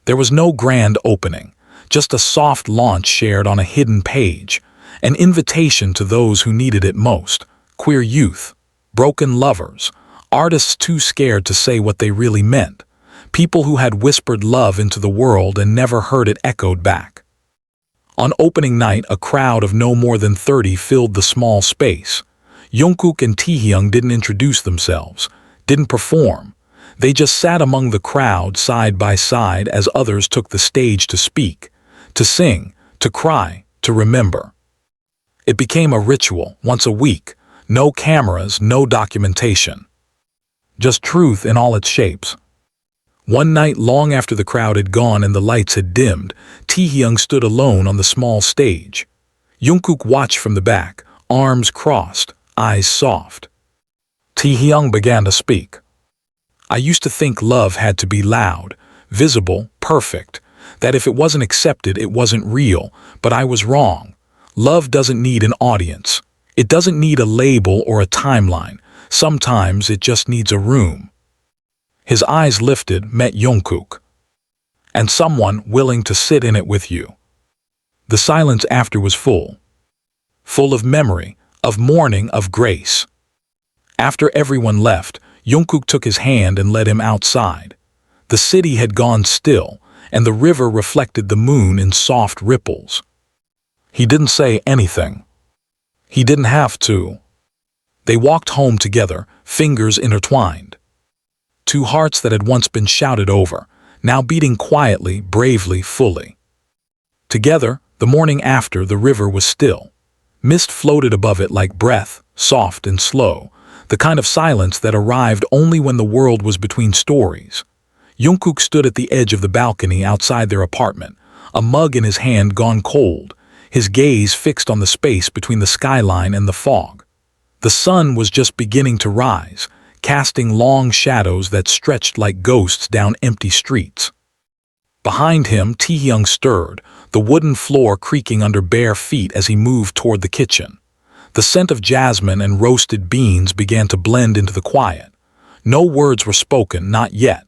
There was no grand opening, just a soft launch shared on a hidden page, an invitation to those who needed it most, queer youth, broken lovers, artists too scared to say what they really meant, people who had whispered love into the world and never heard it echoed back. On opening night, a crowd of no more than 30 filled the small space. Jungkook and Taehyung didn't introduce themselves, didn't perform. They just sat among the crowd side by side as others took the stage to speak, to sing, to cry, to remember. It became a ritual, once a week. No cameras, no documentation. Just truth in all its shapes. One night, long after the crowd had gone and the lights had dimmed, Taehyung stood alone on the small stage. Jungkook watched from the back, arms crossed, eyes soft. Taehyung began to speak. "I used to think love had to be loud, visible, perfect, that if it wasn't accepted, it wasn't real, but I was wrong. Love doesn't need an audience. It doesn't need a label or a timeline. Sometimes it just needs a room." His eyes lifted, met Jungkook. "And someone willing to sit in it with you." The silence after was full. Full of memory, of mourning, of grace. After everyone left, Jungkook took his hand and led him outside. The city had gone still, and the river reflected the moon in soft ripples. He didn't say anything. He didn't have to. They walked home together, fingers intertwined. Two hearts that had once been shouted over, now beating quietly, bravely, fully. Together, the morning after, the river was still. Mist floated above it like breath, soft and slow, the kind of silence that arrived only when the world was between stories. Jungkook stood at the edge of the balcony outside their apartment, a mug in his hand gone cold, his gaze fixed on the space between the skyline and the fog. The sun was just beginning to rise, casting long shadows that stretched like ghosts down empty streets. Behind him, Taehyung stirred, the wooden floor creaking under bare feet as he moved toward the kitchen. The scent of jasmine and roasted beans began to blend into the quiet. No words were spoken, not yet.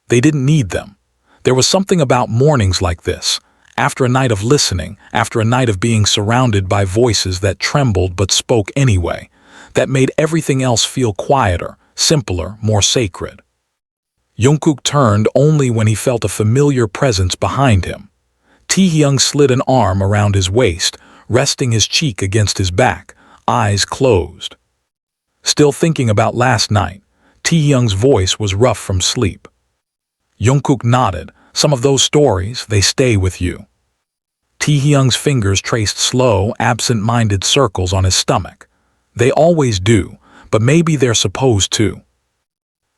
They didn't need them. There was something about mornings like this, after a night of listening, after a night of being surrounded by voices that trembled but spoke anyway, that made everything else feel quieter, simpler, more sacred. Jungkook turned only when he felt a familiar presence behind him. Taehyung slid an arm around his waist, resting his cheek against his back, eyes closed. Still thinking about last night, Taehyung's voice was rough from sleep. Jungkook nodded. Some of those stories, they stay with you. Taehyung's fingers traced slow, absent-minded circles on his stomach. They always do, but maybe they're supposed to.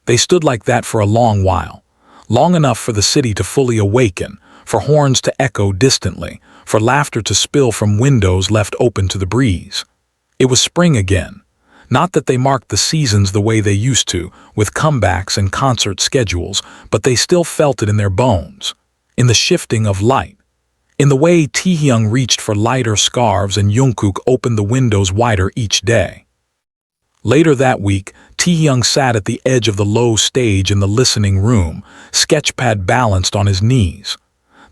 They stood like that for a long while, long enough for the city to fully awaken, for horns to echo distantly, for laughter to spill from windows left open to the breeze. It was spring again. Not that they marked the seasons the way they used to, with comebacks and concert schedules, but they still felt it in their bones, in the shifting of light, in the way Taehyung reached for lighter scarves and Jungkook opened the windows wider each day. Later that week, Taehyung sat at the edge of the low stage in the listening room, sketchpad balanced on his knees.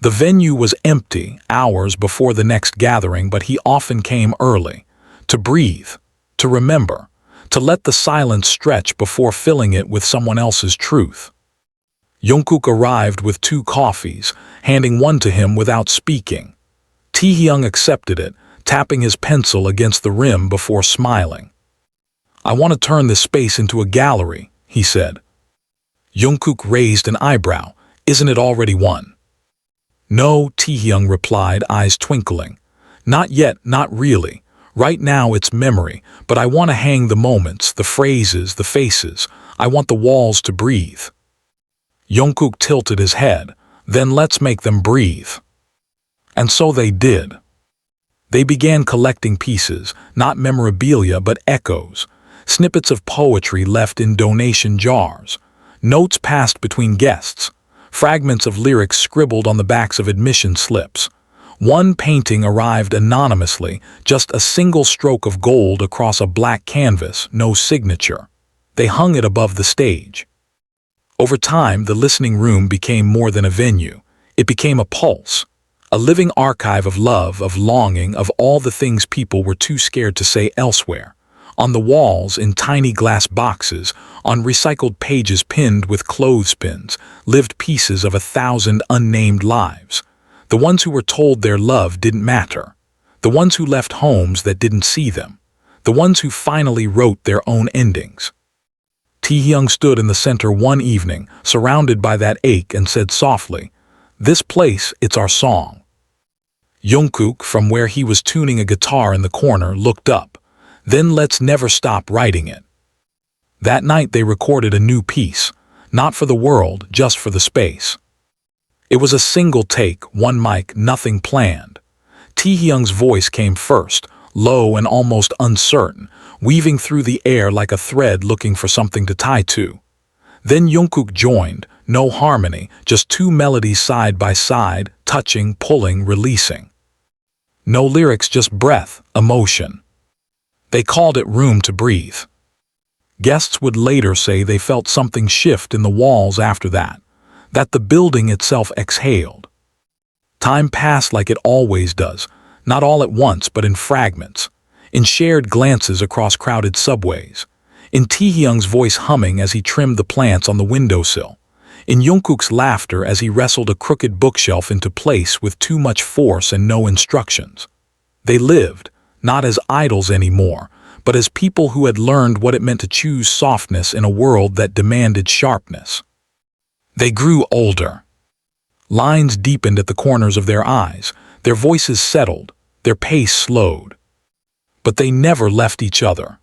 The venue was empty hours before the next gathering, but he often came early, to breathe, to remember, to let the silence stretch before filling it with someone else's truth. Jungkook arrived with 2 coffees, handing one to him without speaking. Taehyung accepted it, tapping his pencil against the rim before smiling. "I want to turn this space into a gallery," he said. Jungkook raised an eyebrow. "Isn't it already one?" "No," Taehyung replied, eyes twinkling. "Not yet, not really. Right now it's memory, but I want to hang the moments, the phrases, the faces. I want the walls to breathe." Jungkook tilted his head. "Then let's make them breathe." And so they did. They began collecting pieces, not memorabilia but echoes, snippets of poetry left in donation jars, notes passed between guests, fragments of lyrics scribbled on the backs of admission slips. One painting arrived anonymously, just a single stroke of gold across a black canvas, no signature. They hung it above the stage. Over time, the listening room became more than a venue. It became a pulse, a living archive of love, of longing, of all the things people were too scared to say elsewhere. On the walls, in tiny glass boxes, on recycled pages pinned with clothespins, lived pieces of 1,000 unnamed lives. The ones who were told their love didn't matter. The ones who left homes that didn't see them. The ones who finally wrote their own endings. Taehyung stood in the center one evening, surrounded by that ache, and said softly, "This place, it's our song." Jungkook, from where he was tuning a guitar in the corner, looked up. "Then let's never stop writing it." That night they recorded a new piece, not for the world, just for the space. It was a single take, one mic, nothing planned. Taehyung's voice came first, low and almost uncertain, weaving through the air like a thread looking for something to tie to. Then Jungkook joined, no harmony, just 2 melodies side by side, touching, pulling, releasing. No lyrics, just breath, emotion. They called it Room to Breathe. Guests would later say they felt something shift in the walls after that the building itself exhaled. Time passed like it always does, not all at once but in fragments, in shared glances across crowded subways, in Taehyung's voice humming as he trimmed the plants on the windowsill, in Jungkook's laughter as he wrestled a crooked bookshelf into place with too much force and no instructions. They lived, not as idols anymore, but as people who had learned what it meant to choose softness in a world that demanded sharpness. They grew older. Lines deepened at the corners of their eyes, their voices settled, their pace slowed. But they never left each other.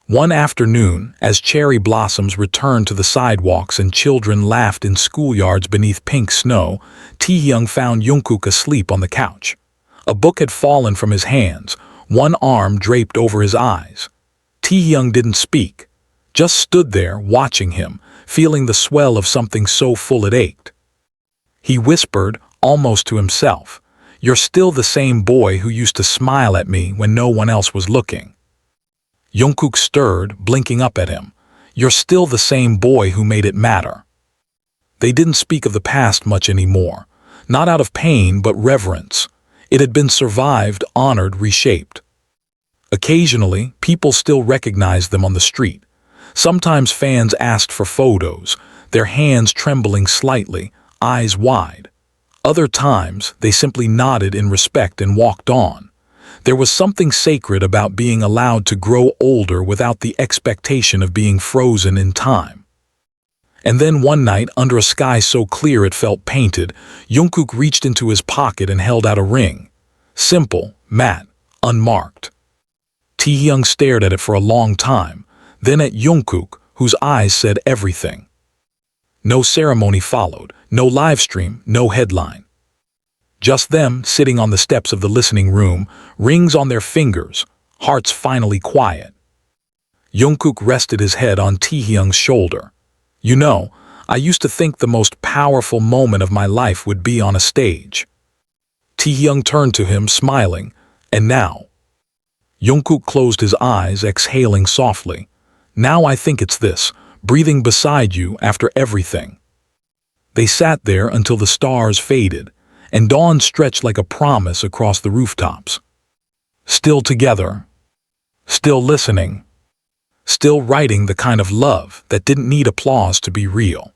One afternoon, as cherry blossoms returned to the sidewalks and children laughed in schoolyards beneath pink snow, Taehyung found Jungkook asleep on the couch. A book had fallen from his hands, one arm draped over his eyes. Taehyung didn't speak, just stood there watching him, feeling the swell of something so full it ached. He whispered, almost to himself, "You're still the same boy who used to smile at me when no one else was looking." Jungkook stirred, blinking up at him. "You're still the same boy who made it matter." They didn't speak of the past much anymore, not out of pain but reverence. It had been survived, honored, reshaped. Occasionally, people still recognized them on the street. Sometimes fans asked for photos, their hands trembling slightly, eyes wide. Other times, they simply nodded in respect and walked on. There was something sacred about being allowed to grow older without the expectation of being frozen in time. And then one night, under a sky so clear it felt painted, Jungkook reached into his pocket and held out a ring. Simple, matte, unmarked. Taehyung stared at it for a long time, then at Jungkook, whose eyes said everything. No ceremony followed, no live stream, no headline. Just them sitting on the steps of the listening room, rings on their fingers, hearts finally quiet. Jungkook rested his head on Taehyung's shoulder. "You know, I used to think the most powerful moment of my life would be on a stage." Taehyung turned to him, smiling, "And now?" Jungkook closed his eyes, exhaling softly. "Now I think it's this, breathing beside you after everything." They sat there until the stars faded, and dawn stretched like a promise across the rooftops. Still together, still listening, still writing the kind of love that didn't need applause to be real.